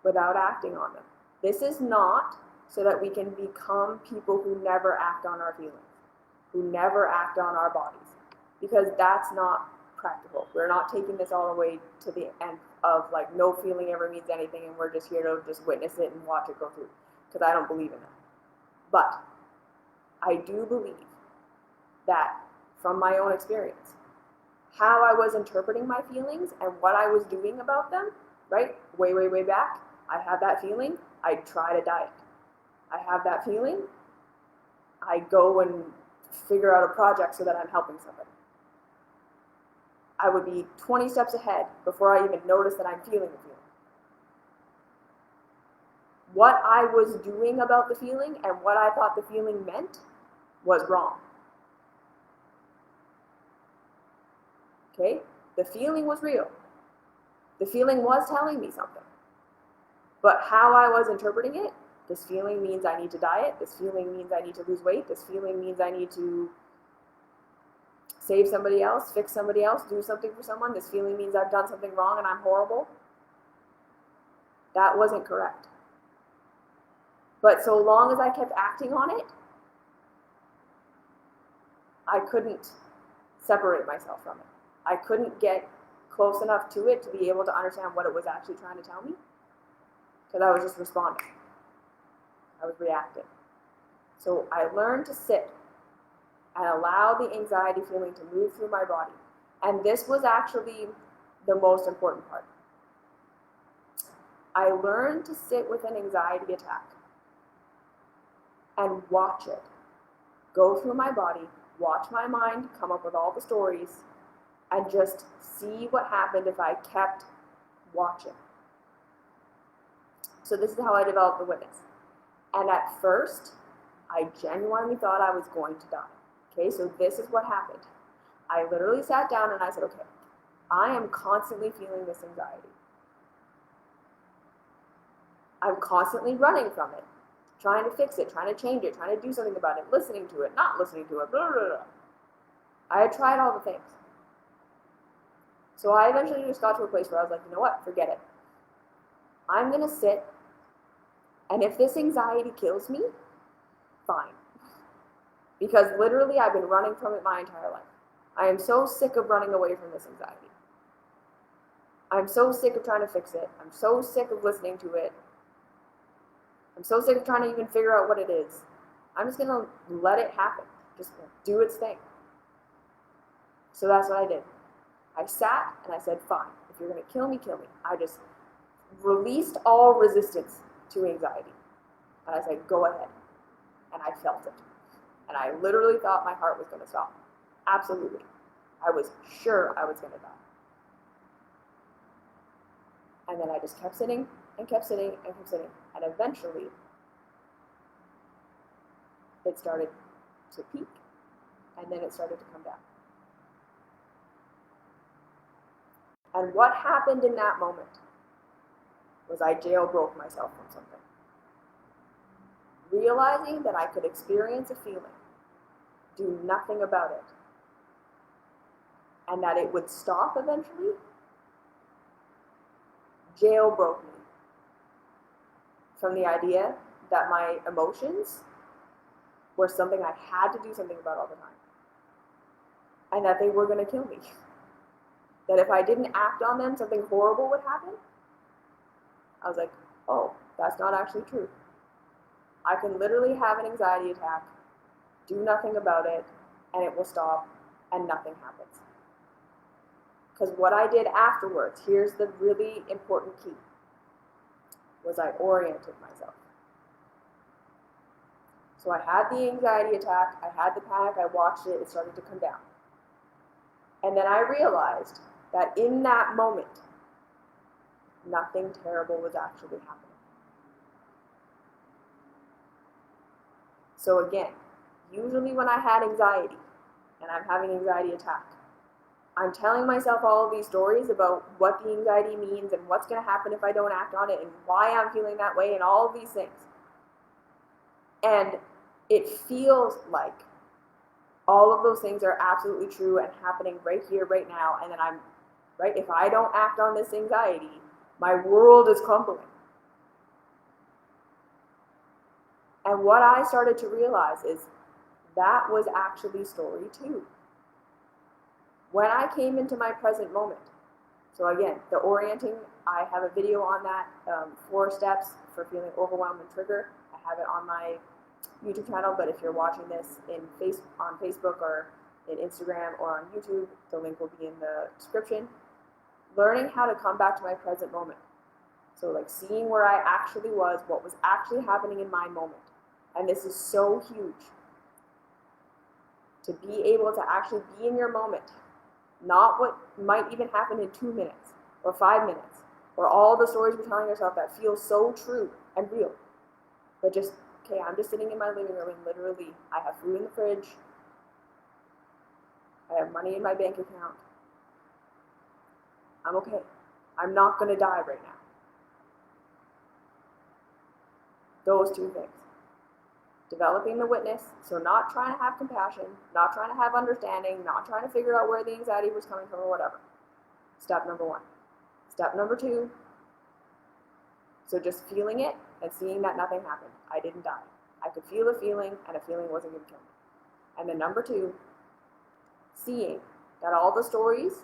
without acting on them. This is not so that we can become people who never act on our feelings, who never act on our bodies, because that's not practical. We're not taking this all the way to the end of like no feeling ever means anything and we're just here to just witness it and watch it go through, because I don't believe in that. But I do believe that from my own experience, how I was interpreting my feelings and what I was doing about them, right? Way back, I have that feeling, I try to diet. I have that feeling, I go and figure out a project so that I'm helping somebody. I would be 20 steps ahead before I even notice that I'm feeling the feeling. What I was doing about the feeling and what I thought the feeling meant was wrong. Okay? The feeling was real. The feeling was telling me something. But how I was interpreting it, this feeling means I need to diet, this feeling means I need to lose weight, this feeling means I need to save somebody else, fix somebody else, do something for someone, this feeling means I've done something wrong and I'm horrible. That wasn't correct. But so long as I kept acting on it, I couldn't separate myself from it. I couldn't get close enough to it to be able to understand what it was actually trying to tell me, because I was just responding. I was reacting. So I learned to sit and allow the anxiety feeling to move through my body. And this was actually the most important part. I learned to sit with an anxiety attack and watch it go through my body, watch my mind come up with all the stories, and just see what happened if I kept watching. So this is how I developed the witness. And at first, I genuinely thought I was going to die. Okay, so this is what happened. I literally sat down and I said, okay, I am constantly feeling this anxiety. I'm constantly running from it, trying to fix it, trying to change it, trying to do something about it, listening to it, not listening to it, blah, blah, blah. I had tried all the things. So I eventually just got to a place where I was like, you know what, forget it. I'm going to sit, and if this anxiety kills me, fine. Because literally I've been running from it my entire life. I am so sick of running away from this anxiety. I'm so sick of trying to fix it. I'm so sick of listening to it. I'm so sick of trying to even figure out what it is. I'm just going to let it happen. Just do its thing. So that's what I did. I sat and I said, fine, if you're going to kill me, kill me. I just released all resistance to anxiety. And I said, go ahead. And I felt it. And I literally thought my heart was going to stop. Absolutely. I was sure I was going to die. And then I just kept sitting and kept sitting and kept sitting. And eventually, it started to peak. And then it started to come down. And what happened in that moment was I jailbroke myself from something. Realizing that I could experience a feeling, do nothing about it, and that it would stop eventually, jailbroke me from the idea that my emotions were something I had to do something about all the time, and that they were going to kill me. That if I didn't act on them, something horrible would happen. I was like, oh, that's not actually true. I can literally have an anxiety attack, do nothing about it, and it will stop, and nothing happens. Because what I did afterwards, here's the really important key, was I oriented myself. So I had the anxiety attack, I had the panic, I watched it, it started to come down. And then I realized that in that moment, nothing terrible was actually happening. So again, usually when I had anxiety, and I'm having an anxiety attack, I'm telling myself all of these stories about what the anxiety means and what's going to happen if I don't act on it and why I'm feeling that way and all of these things. And it feels like all of those things are absolutely true and happening right here, right now, and then if I don't act on this anxiety, my world is crumbling. And what I started to realize is that was actually story 2. When I came into my present moment, so again, the orienting, I have a video on that, 4 steps for feeling overwhelmed and trigger. I have it on my YouTube channel, but if you're watching this on Facebook or in Instagram or on YouTube, the link will be in the description. Learning how to come back to my present moment. So like seeing where I actually was, what was actually happening in my moment. And this is so huge. To be able to actually be in your moment. Not what might even happen in 2 minutes or 5 minutes, or all the stories you're telling yourself that feel so true and real. But just, okay, I'm just sitting in my living room and literally I have food in the fridge. I have money in my bank account. I'm okay. I'm not going to die right now. Those 2 things. Developing the witness, so not trying to have compassion, not trying to have understanding, not trying to figure out where the anxiety was coming from or whatever. Step number 1. Step number 2, so just feeling it and seeing that nothing happened. I didn't die. I could feel a feeling, and a feeling wasn't going to kill me. And then number 2, seeing that all the stories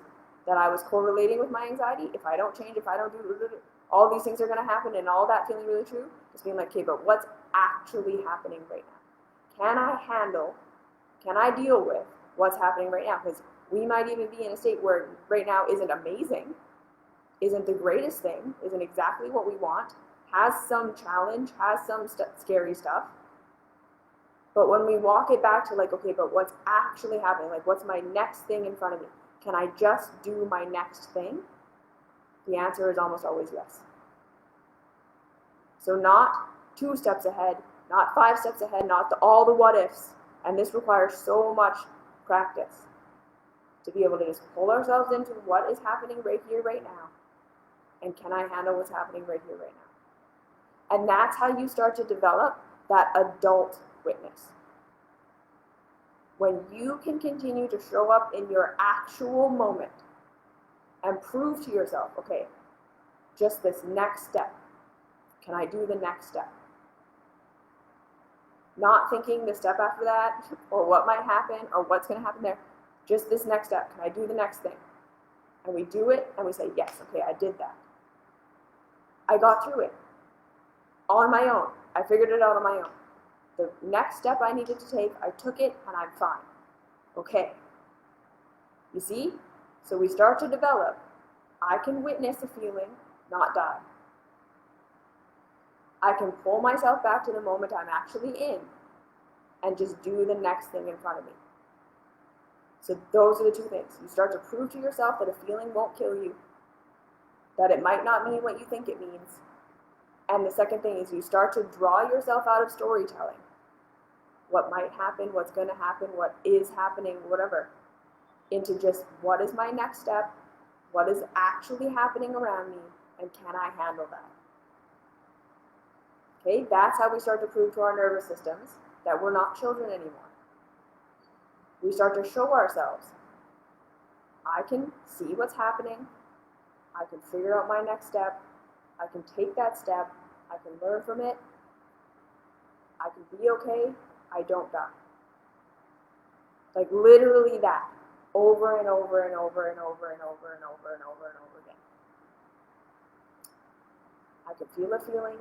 that I was correlating with my anxiety, if I don't change, if I don't do, all these things are going to happen, and all that feeling really true, just being like, okay, but what's actually happening right now? Can I deal with what's happening right now? Because we might even be in a state where right now isn't amazing, isn't the greatest thing, isn't exactly what we want, has some challenge, has some scary stuff. But when we walk it back to like, okay, but what's actually happening? Like, what's my next thing in front of me? Can I just do my next thing? The answer is almost always yes. So not 2 steps ahead, not 5 steps ahead, not all the what ifs. And this requires so much practice to be able to just pull ourselves into what is happening right here, right now. And can I handle what's happening right here, right now? And that's how you start to develop that adult witness. when you can continue to show up in your actual moment and prove to yourself, okay, just this next step. Can I do the next step? Not thinking the step after that or what might happen or what's going to happen there. Just this next step. Can I do the next thing? And we do it and we say, yes, okay, I did that. I got through it on my own. I figured it out on my own. The next step I needed to take, I took it and I'm fine. Okay. You see? So we start to develop. I can witness a feeling, not die. I can pull myself back to the moment I'm actually in and just do the next thing in front of me. So those are the two things. You start to prove to yourself that a feeling won't kill you, that it might not mean what you think it means. And the second thing is you start to draw yourself out of storytelling. What might happen, what's going to happen, what is happening, whatever, into just what is my next step, what is actually happening around me, and can I handle that? Okay, that's how we start to prove to our nervous systems that we're not children anymore. We start to show ourselves, I can see what's happening, I can figure out my next step, I can take that step, I can learn from it, I can be okay, I don't die. Like literally that, over and over and over and over and over and over and over and over again. I can feel a feeling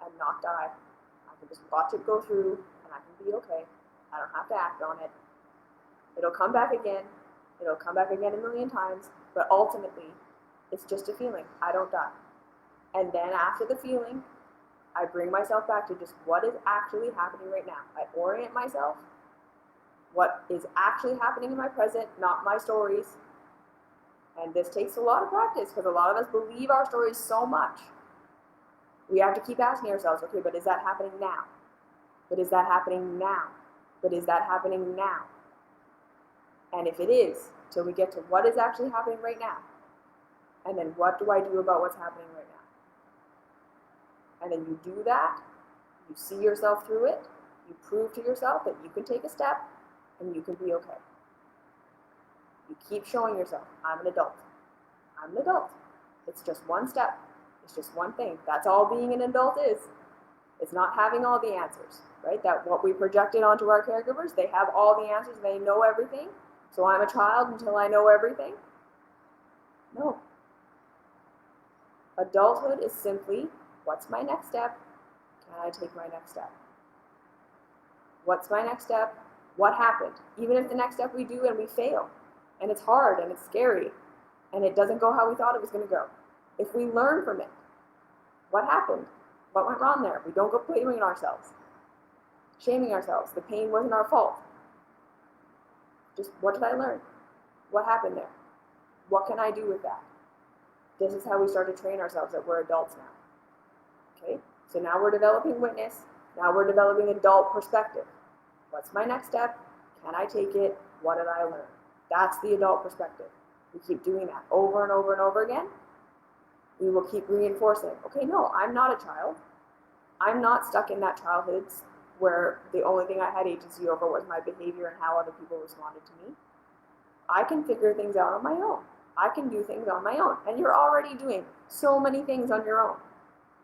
and not die. I can just watch it go through and I can be okay. I don't have to act on it. It'll come back again. It'll come back again a million times, but ultimately, it's just a feeling. I don't die. And then after the feeling, I bring myself back to just what is actually happening right now. I orient myself. What is actually happening in my present, not my stories. And this takes a lot of practice because a lot of us believe our stories so much. We have to keep asking ourselves, okay, but is that happening now? But is that happening now? But is that happening now? And if it is, till we get to what is actually happening right now. And then what do I do about what's happening right now? And then you do that, you see yourself through it, you prove to yourself that you can take a step and you can be okay. You keep showing yourself, I'm an adult. I'm an adult. It's just one step. It's just one thing. That's all being an adult is. It's not having all the answers, right? That what we projected onto our caregivers, they have all the answers, they know everything. So I'm a child until I know everything. No. Adulthood is simply, what's my next step? Can I take my next step? What's my next step? What happened? Even if the next step we do and we fail, and it's hard and it's scary, and it doesn't go how we thought it was going to go. If we learn from it, what happened? What went wrong there? We don't go blaming ourselves, shaming ourselves. The pain wasn't our fault. Just what did I learn? What happened there? What can I do with that? This is how we start to train ourselves that we're adults now. Okay? So now we're developing witness. Now we're developing adult perspective. What's my next step? Can I take it? What did I learn? That's the adult perspective. We keep doing that over and over and over again. We will keep reinforcing, okay, no, I'm not a child. I'm not stuck in that childhood where the only thing I had agency over was my behavior and how other people responded to me. I can figure things out on my own. I can do things on my own. And you're already doing so many things on your own.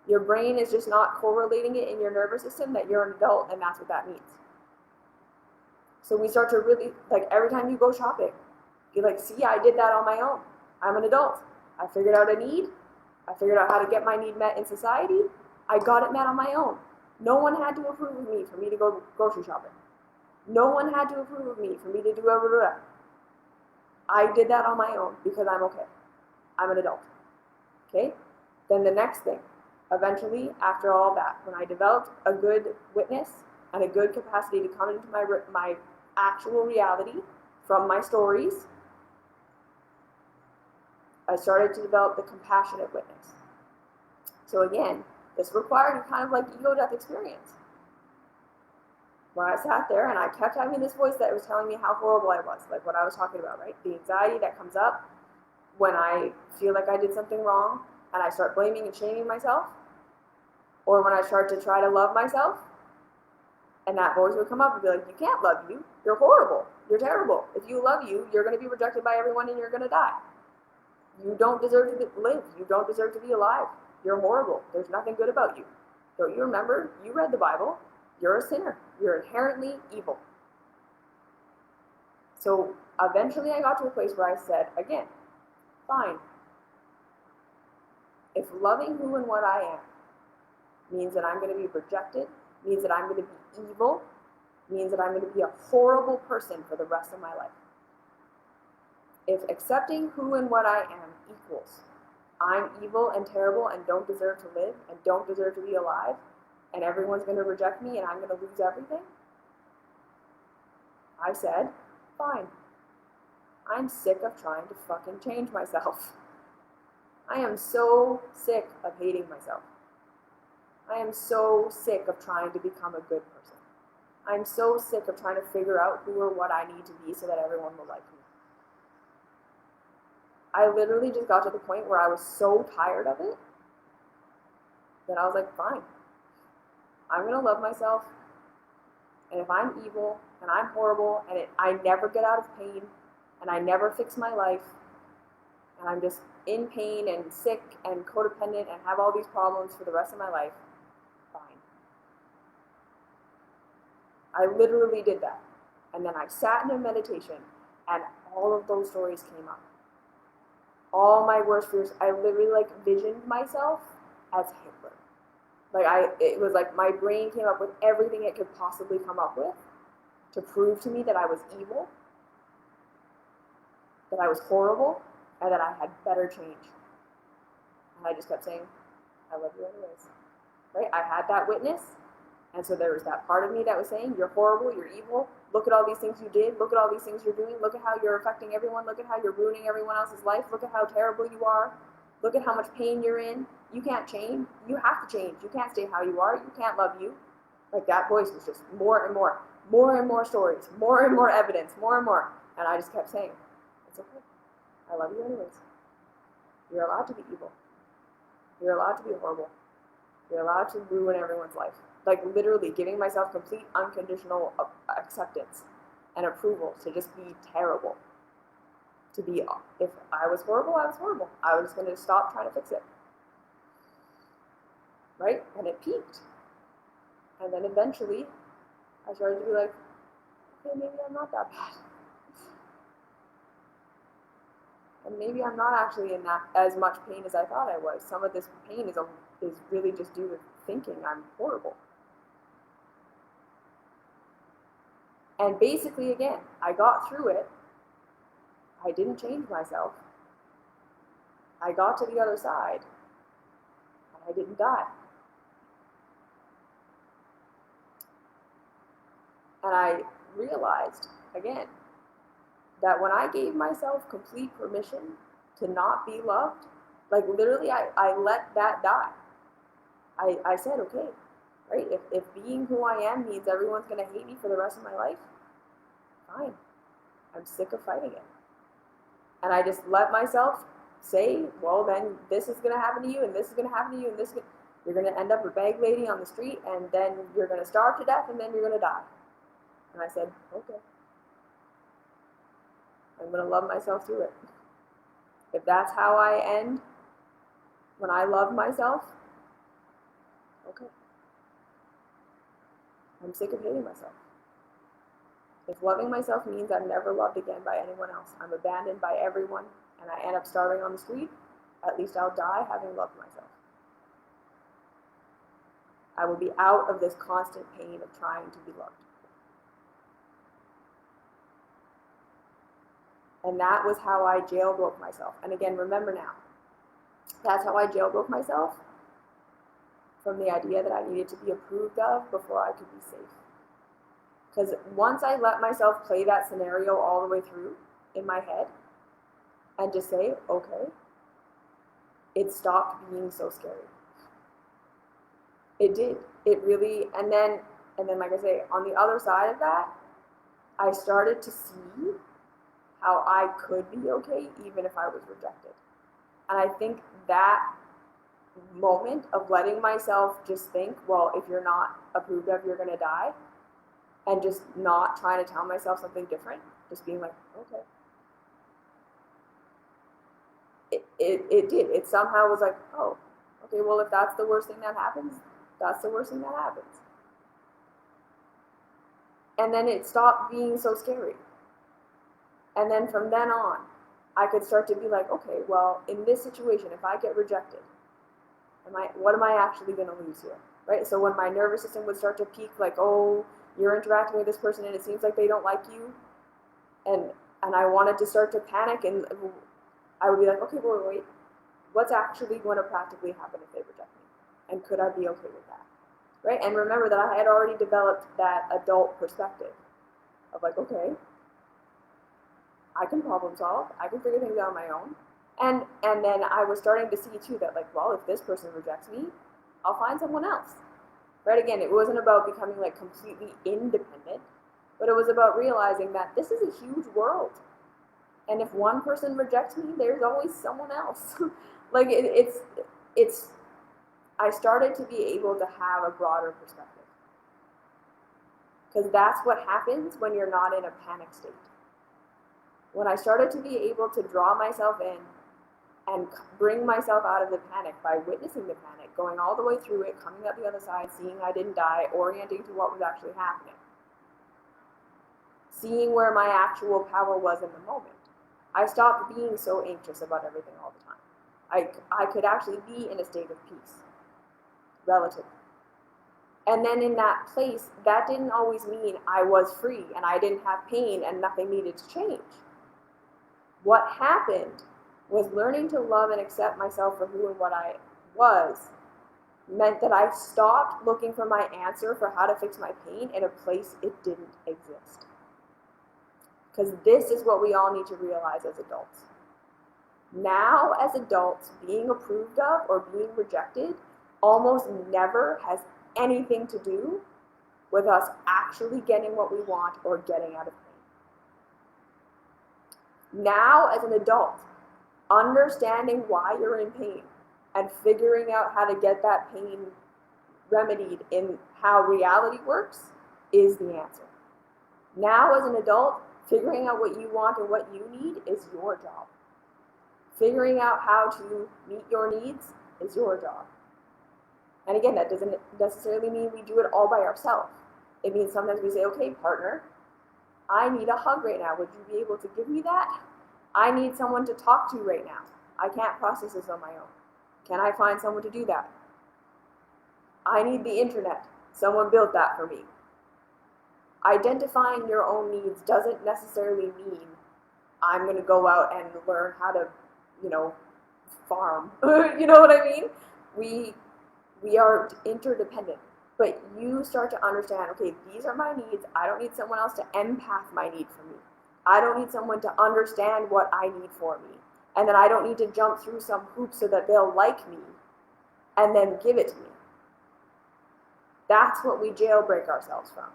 Your brain is just not correlating it in your nervous system that you're an adult, and that's what that means. So we start to really, like every time you go shopping, you're like, see, I did that on my own. I'm an adult. I figured out a need. I figured out how to get my need met in society. I got it met on my own. No one had to approve of me for me to go grocery shopping. No one had to approve of me for me to do blah, blah, blah. I did that on my own because I'm okay. I'm an adult. Okay? Then the next thing, eventually, after all that, when I developed a good witness and a good capacity to come into my actual reality from my stories, I started to develop the compassionate witness. So again, this required kind of like ego-death experience. Where I sat there and I kept having this voice that was telling me how horrible I was, like what I was talking about, right? The anxiety that comes up when I feel like I did something wrong and I start blaming and shaming myself, or when I start to try to love myself, and that voice would come up and be like, you can't love you, you're horrible. You're terrible. If you love you, you're going to be rejected by everyone and you're going to die. You don't deserve to live. You don't deserve to be alive. You're horrible. There's nothing good about you. Don't you remember? You read the Bible. You're a sinner. You're inherently evil. So eventually I got to a place where I said, again, fine. If loving who and what I am means that I'm going to be rejected, means that I'm going to be evil, means that I'm going to be a horrible person for the rest of my life. If accepting who and what I am equals I'm evil and terrible and don't deserve to live and don't deserve to be alive, and everyone's going to reject me and I'm going to lose everything, I said, fine. I'm sick of trying to fucking change myself. I am so sick of hating myself. I am so sick of trying to become a good person. I'm so sick of trying to figure out who or what I need to be so that everyone will like me. I literally just got to the point where I was so tired of it that I was like, fine. I'm going to love myself. And if I'm evil and I'm horrible and I never get out of pain and I never fix my life and I'm just in pain and sick and codependent and have all these problems for the rest of my life, fine. I literally did that. And then I sat in a meditation and all of those stories came up. All my worst fears, I literally visioned myself as Hitler. It was like my brain came up with everything it could possibly come up with to prove to me that I was evil, that I was horrible, and that I had better change. And I just kept saying, I love you anyways. Right? I had that witness, and so there was that part of me that was saying, you're horrible, you're evil, look at all these things you did, look at all these things you're doing, look at how you're affecting everyone, look at how you're ruining everyone else's life, look at how terrible you are, look at how much pain you're in, you can't change, you have to change, you can't stay how you are, you can't love you. That voice was just more and more stories, more and more evidence, more and more, and I just kept saying, it's okay, I love you anyways. You're allowed to be evil. You're allowed to be horrible. You're allowed to ruin everyone's life. Literally giving myself complete unconditional acceptance and approval to just be terrible. To be, if I was horrible, I was horrible. I was going to stop trying to fix it. Right? And it peaked. And then eventually, I started to be like, okay, maybe I'm not that bad. And maybe I'm not actually in that as much pain as I thought I was. Some of this pain is really just due to thinking I'm horrible. And basically, again, I got through it. I didn't change myself. I got to the other side, and I didn't die. And I realized, again, that when I gave myself complete permission to not be loved, literally I let that die. I said, okay, right? If being who I am means everyone's going to hate me for the rest of my life, fine. I'm sick of fighting it. And I just let myself say, well, then this is going to happen to you, and this is going to happen to you, and you're going to end up a bag lady on the street, and then you're going to starve to death, and then you're going to die. And I said, okay. I'm going to love myself through it. If that's how I end when I love myself, okay. I'm sick of hating myself. If loving myself means I'm never loved again by anyone else, I'm abandoned by everyone, and I end up starving on the street, at least I'll die having loved myself. I will be out of this constant pain of trying to be loved. And that was how I jailbroke myself. And again, remember now, that's how I jailbroke myself, from the idea that I needed to be approved of before I could be safe. Because once I let myself play that scenario all the way through in my head and just say, okay, it stopped being so scary. It did. It really, and then like I say, on the other side of that, I started to see how I could be okay even if I was rejected. And I think that moment of letting myself just think, well, if you're not approved of, you're going to die, and just not trying to tell myself something different, Just being like, okay. It did. It somehow was like, oh, okay, well, if that's the worst thing that happens, that's the worst thing that happens. And then it stopped being so scary. And then from then on, I could start to be like, okay, well, in this situation, if I get rejected, what am I actually going to lose here? Right? So when my nervous system would start to peak, like, oh, you're interacting with this person and it seems like they don't like you, and I wanted to start to panic, and I would be like, okay, well, wait, what's actually going to practically happen if they reject me? And could I be okay with that? Right? And remember that I had already developed that adult perspective of like, okay, I can problem solve, I can figure things out on my own. And then I was starting to see too that like, well, if this person rejects me, I'll find someone else. Right? Again, it wasn't about becoming like completely independent, but it was about realizing that this is a huge world. And if one person rejects me, there's always someone else. Like it's I started to be able to have a broader perspective. Because that's what happens when you're not in a panic state. When I started to be able to draw myself in and bring myself out of the panic by witnessing the panic, going all the way through it, coming out the other side, seeing I didn't die, orienting to what was actually happening, seeing where my actual power was in the moment, I stopped being so anxious about everything all the time. I could actually be in a state of peace, relatively. And then in that place, that didn't always mean I was free and I didn't have pain and nothing needed to change. What happened was learning to love and accept myself for who and what I was meant that I stopped looking for my answer for how to fix my pain in a place it didn't exist. Because this is what we all need to realize as adults. Now, as adults, being approved of or being rejected almost never has anything to do with us actually getting what we want or getting out of pain. Now, as an adult, understanding why you're in pain and figuring out how to get that pain remedied in how reality works is the answer. Now, as an adult, figuring out what you want and what you need is your job. Figuring out how to meet your needs is your job. And again, that doesn't necessarily mean we do it all by ourselves. It means sometimes we say, okay, partner, I need a hug right now. Would you be able to give me that? I need someone to talk to right now. I can't process this on my own. Can I find someone to do that? I need the internet. Someone built that for me. Identifying your own needs doesn't necessarily mean I'm going to go out and learn how to, farm. You know what I mean? We are interdependent. But you start to understand, okay, these are my needs. I don't need someone else to empath my need for me. I don't need someone to understand what I need for me. And then I don't need to jump through some hoops so that they'll like me and then give it to me. That's what we jailbreak ourselves from.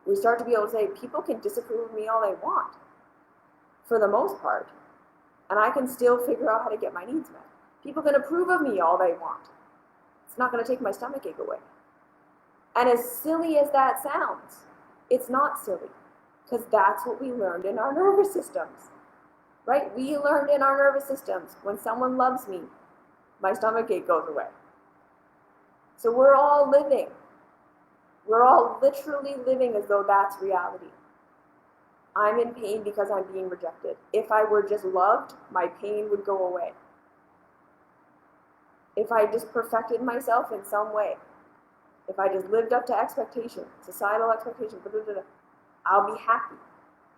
We start to be able to say, people can disapprove of me all they want, for the most part, and I can still figure out how to get my needs met. People can approve of me all they want. It's not going to take my stomachache away. And as silly as that sounds, it's not silly, because that's what we learned in our nervous systems, right? We learned in our nervous systems, when someone loves me, my stomachache goes away. So we're all living. We're all literally living as though that's reality. I'm in pain because I'm being rejected. If I were just loved, my pain would go away. If I just perfected myself in some way, if I just lived up to expectation, societal expectation, I'll be happy.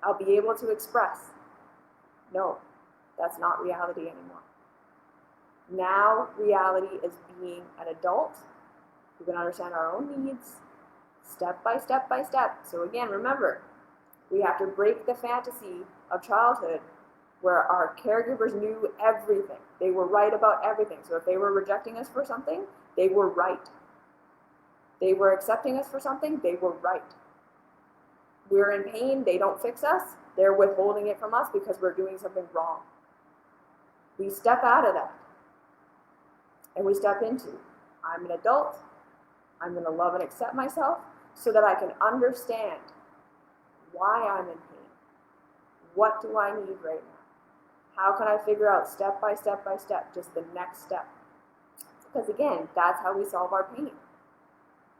I'll be able to express. No, that's not reality anymore. Now, reality is being an adult who can understand our own needs, step by step by step. So again, remember, we have to break the fantasy of childhood where our caregivers knew everything. They were right about everything. So if they were rejecting us for something, they were right. They were accepting us for something, they were right. We're in pain, they don't fix us, they're withholding it from us because we're doing something wrong. We step out of that and we step into, I'm an adult, I'm going to love and accept myself so that I can understand why I'm in pain. What do I need right now? How can I figure out step by step by step, just the next step? Because again, that's how we solve our pain.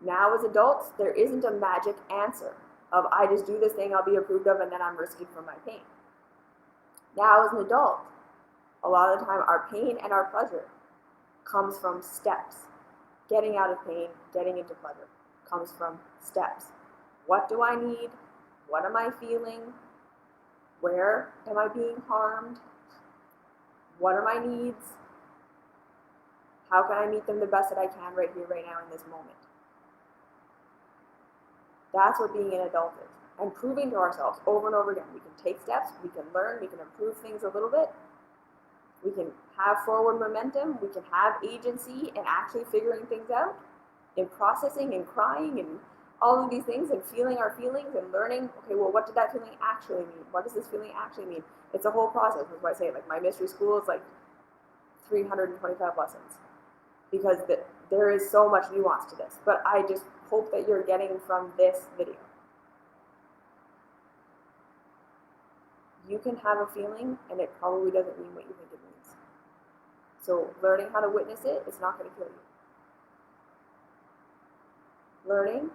Now as adults, there isn't a magic answer of I just do this thing I'll be approved of and then I'm rescued from my pain. Now as an adult, a lot of the time our pain and our pleasure comes from steps. Getting out of pain, getting into pleasure comes from steps. What do I need? What am I feeling? Where am I being harmed? What are my needs? How can I meet them the best that I can right here, right now, in this moment? That's what being an adult is. And proving to ourselves over and over again, we can take steps, we can learn, we can improve things a little bit, we can have forward momentum, we can have agency in actually figuring things out, in processing and crying and all of these things, and feeling our feelings and learning, okay, well, what did that feeling actually mean? What does this feeling actually mean? It's a whole process. That's why I say, like, my mystery school is like 325 lessons, because there is so much nuance to this. But I just hope that you're getting from this video. You can have a feeling, and it probably doesn't mean what you think it means. So learning how to witness it is not going to kill you. Learning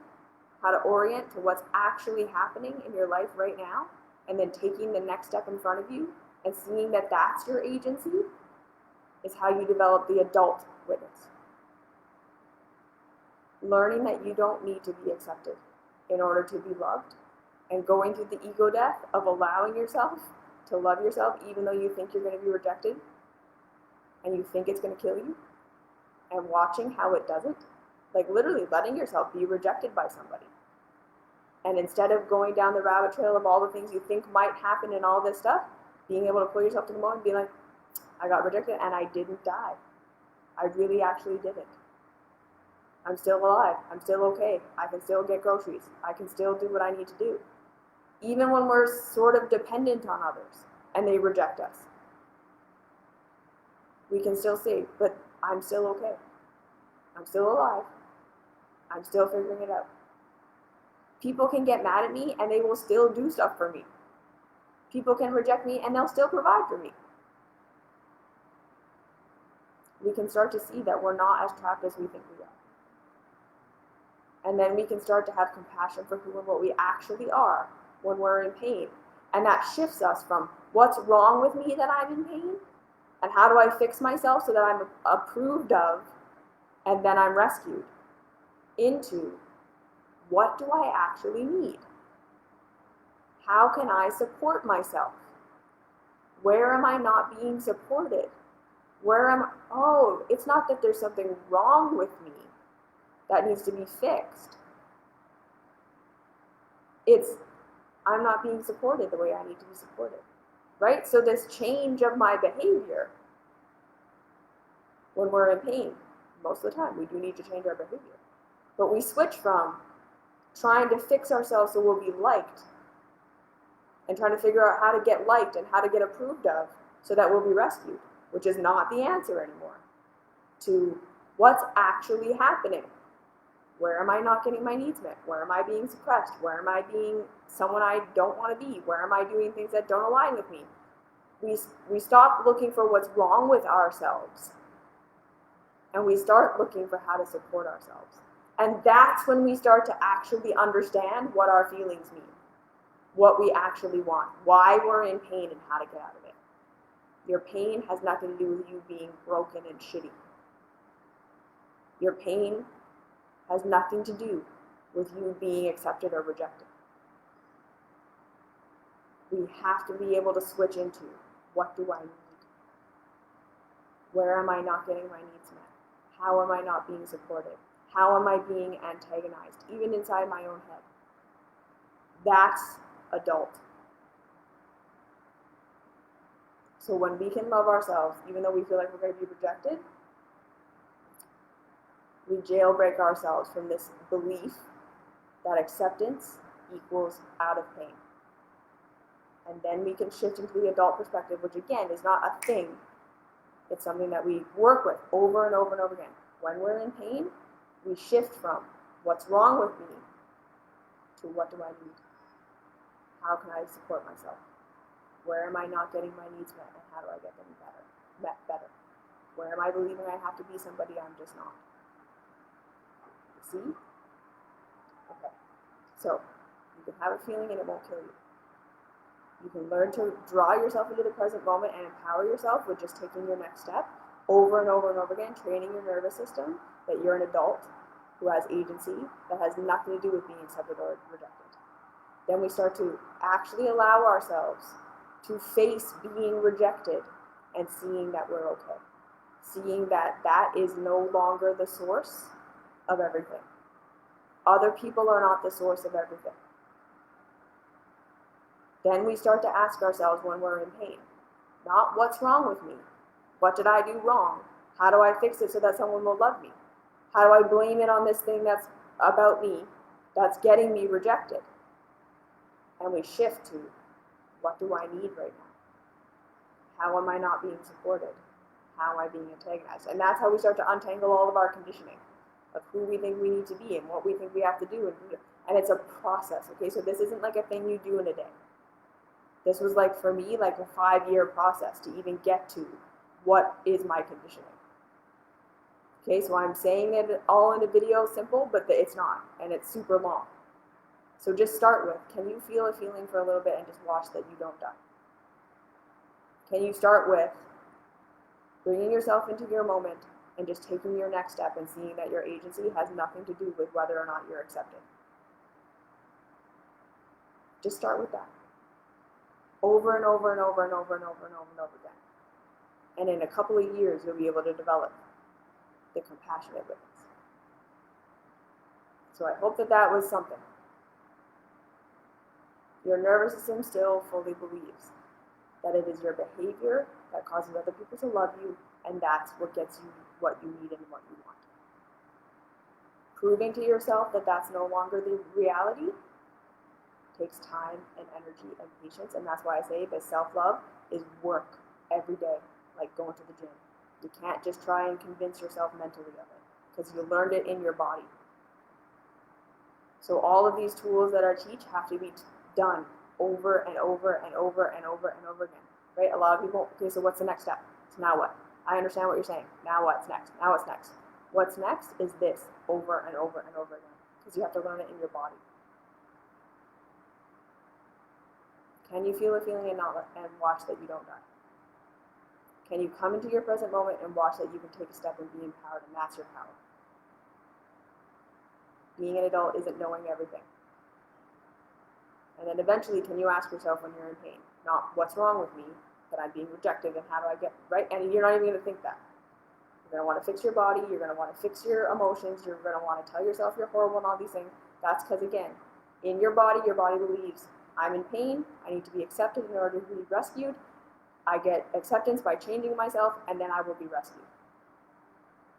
how to orient to what's actually happening in your life right now, and then taking the next step in front of you and seeing that that's your agency, is how you develop the adult witness. Learning that you don't need to be accepted in order to be loved, and going through the ego death of allowing yourself to love yourself even though you think you're going to be rejected and you think it's going to kill you, and watching how it doesn't. Like literally letting yourself be rejected by somebody. And instead of going down the rabbit trail of all the things you think might happen and all this stuff, being able to pull yourself to the moment and be like, I got rejected and I didn't die. I really actually didn't. I'm still alive. I'm still okay. I can still get groceries. I can still do what I need to do. Even when we're sort of dependent on others and they reject us, we can still say, but I'm still okay. I'm still alive. I'm still figuring it out. People can get mad at me and they will still do stuff for me. People can reject me and they'll still provide for me. We can start to see that we're not as trapped as we think we are. And then we can start to have compassion for who and what we actually are when we're in pain. And that shifts us from what's wrong with me that I'm in pain, and how do I fix myself so that I'm approved of and then I'm rescued, into what do I actually need? How can I support myself? Where am I not being supported? It's not that there's something wrong with me that needs to be fixed. It's, I'm not being supported the way I need to be supported, right? So this change of my behavior, when we're in pain, most of the time we do need to change our behavior. But we switch from trying to fix ourselves so we'll be liked, and trying to figure out how to get liked and how to get approved of so that we'll be rescued, which is not the answer anymore, to what's actually happening. Where am I not getting my needs met? Where am I being suppressed? Where am I being someone I don't want to be? Where am I doing things that don't align with me? We stop looking for what's wrong with ourselves, and we start looking for how to support ourselves. And that's when we start to actually understand what our feelings mean, what we actually want, why we're in pain, and how to get out of it. Your pain has nothing to do with you being broken and shitty. Your pain has nothing to do with you being accepted or rejected. We have to be able to switch into, what do I need? Where am I not getting my needs met? How am I not being supported? How am I being antagonized, even inside my own head? That's adult. So when we can love ourselves, even though we feel like we're going to be rejected, we jailbreak ourselves from this belief that acceptance equals out of pain. And then we can shift into the adult perspective, which again is not a thing. It's something that we work with over and over and over again. When we're in pain, we shift from what's wrong with me to what do I need? How can I support myself? Where am I not getting my needs met, and how do I get them met better? Where am I believing I have to be somebody I'm just not? You see? Okay. So, you can have a feeling and it won't kill you. You can learn to draw yourself into the present moment and empower yourself with just taking your next step over and over and over again, training your nervous system that you're an adult who has agency that has nothing to do with being accepted or rejected. Then we start to actually allow ourselves to face being rejected and seeing that we're okay. Seeing that that is no longer the source of everything. Other people are not the source of everything. Then we start to ask ourselves when we're in pain, not what's wrong with me? What did I do wrong? How do I fix it so that someone will love me? How do I blame it on this thing that's about me, that's getting me rejected? And we shift to, what do I need right now? How am I not being supported? How am I being antagonized? And that's how we start to untangle all of our conditioning of who we think we need to be and what we think we have to do. And it's a process, okay? So this isn't like a thing you do in a day. This was like, for me, like a 5-year process to even get to what is my conditioning. Okay, so I'm saying it all in a video, simple, but it's not, and it's super long. So just start with, can you feel a feeling for a little bit and just watch that you don't die? Can you start with bringing yourself into your moment and just taking your next step and seeing that your agency has nothing to do with whether or not you're accepted? Just start with that. Over and over and over and over and over and over and over again. And in a couple of years, you'll be able to develop the compassionate witness. So I hope that that was something. Your nervous system still fully believes that it is your behavior that causes other people to love you, and that's what gets you what you need and what you want. Proving to yourself that that's no longer the reality takes time and energy and patience, and that's why I say that self-love is work every day, like going to the gym. You can't just try and convince yourself mentally of it, because you learned it in your body. So all of these tools that I teach have to be done over and over and over and over and over again, right? A lot of people, okay, so what's the next step? So now what? I understand what you're saying. Now what's next? Now what's next? What's next is this over and over and over again, because you have to learn it in your body. Can you feel a feeling and watch that you don't die? Can you come into your present moment and watch that you can take a step and be empowered, and that's your power? Being an adult isn't knowing everything. And then eventually, can you ask yourself when you're in pain, not what's wrong with me, that I'm being rejected, and how do I get right? And you're not even going to think that. You're going to want to fix your body. You're going to want to fix your emotions. You're going to want to tell yourself you're horrible and all these things. That's because, again, in your body believes, I'm in pain. I need to be accepted in order to be rescued. I get acceptance by changing myself, and then I will be rescued.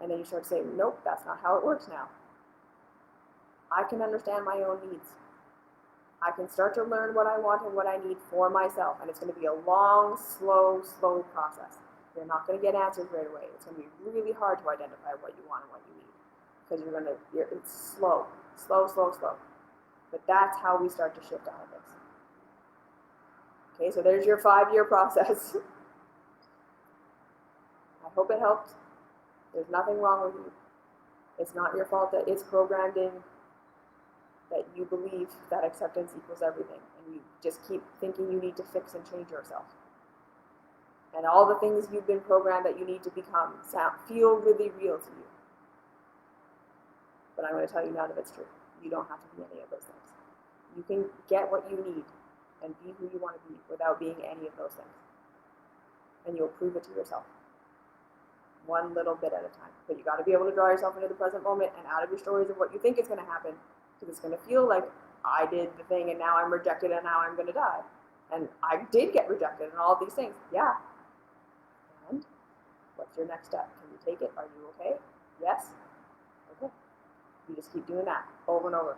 And then you start to say, nope, that's not how it works now. I can understand my own needs. I can start to learn what I want and what I need for myself. And it's going to be a long, slow process. You're not going to get answers right away. It's going to be really hard to identify what you want and what you need. Because it's slow. But that's how we start to shift out of this. Okay, so there's your 5-year process. I hope it helped. There's nothing wrong with you. It's not your fault that it's programmed in that you believe that acceptance equals everything, and you just keep thinking you need to fix and change yourself. And all the things you've been programmed that you need to become feel really real to you. But I'm going to tell you none of it's true. You don't have to be any of those things. You can get what you need and be who you want to be without being any of those things. And you'll prove it to yourself. One little bit at a time. But you got to be able to draw yourself into the present moment and out of your stories of what you think is going to happen. Because it's going to feel like I did the thing and now I'm rejected and now I'm going to die. And I did get rejected and all of these things. Yeah. And what's your next step? Can you take it? Are you okay? Yes? Okay. You just keep doing that over and over.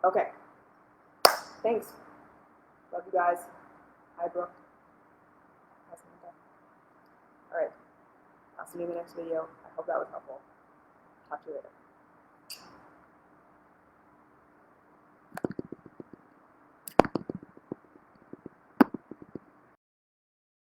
Okay. Thanks. Love you guys. Hi, Brooke. Hi, Samantha. All right. I'll see you in the next video. I hope that was helpful. Talk to you later.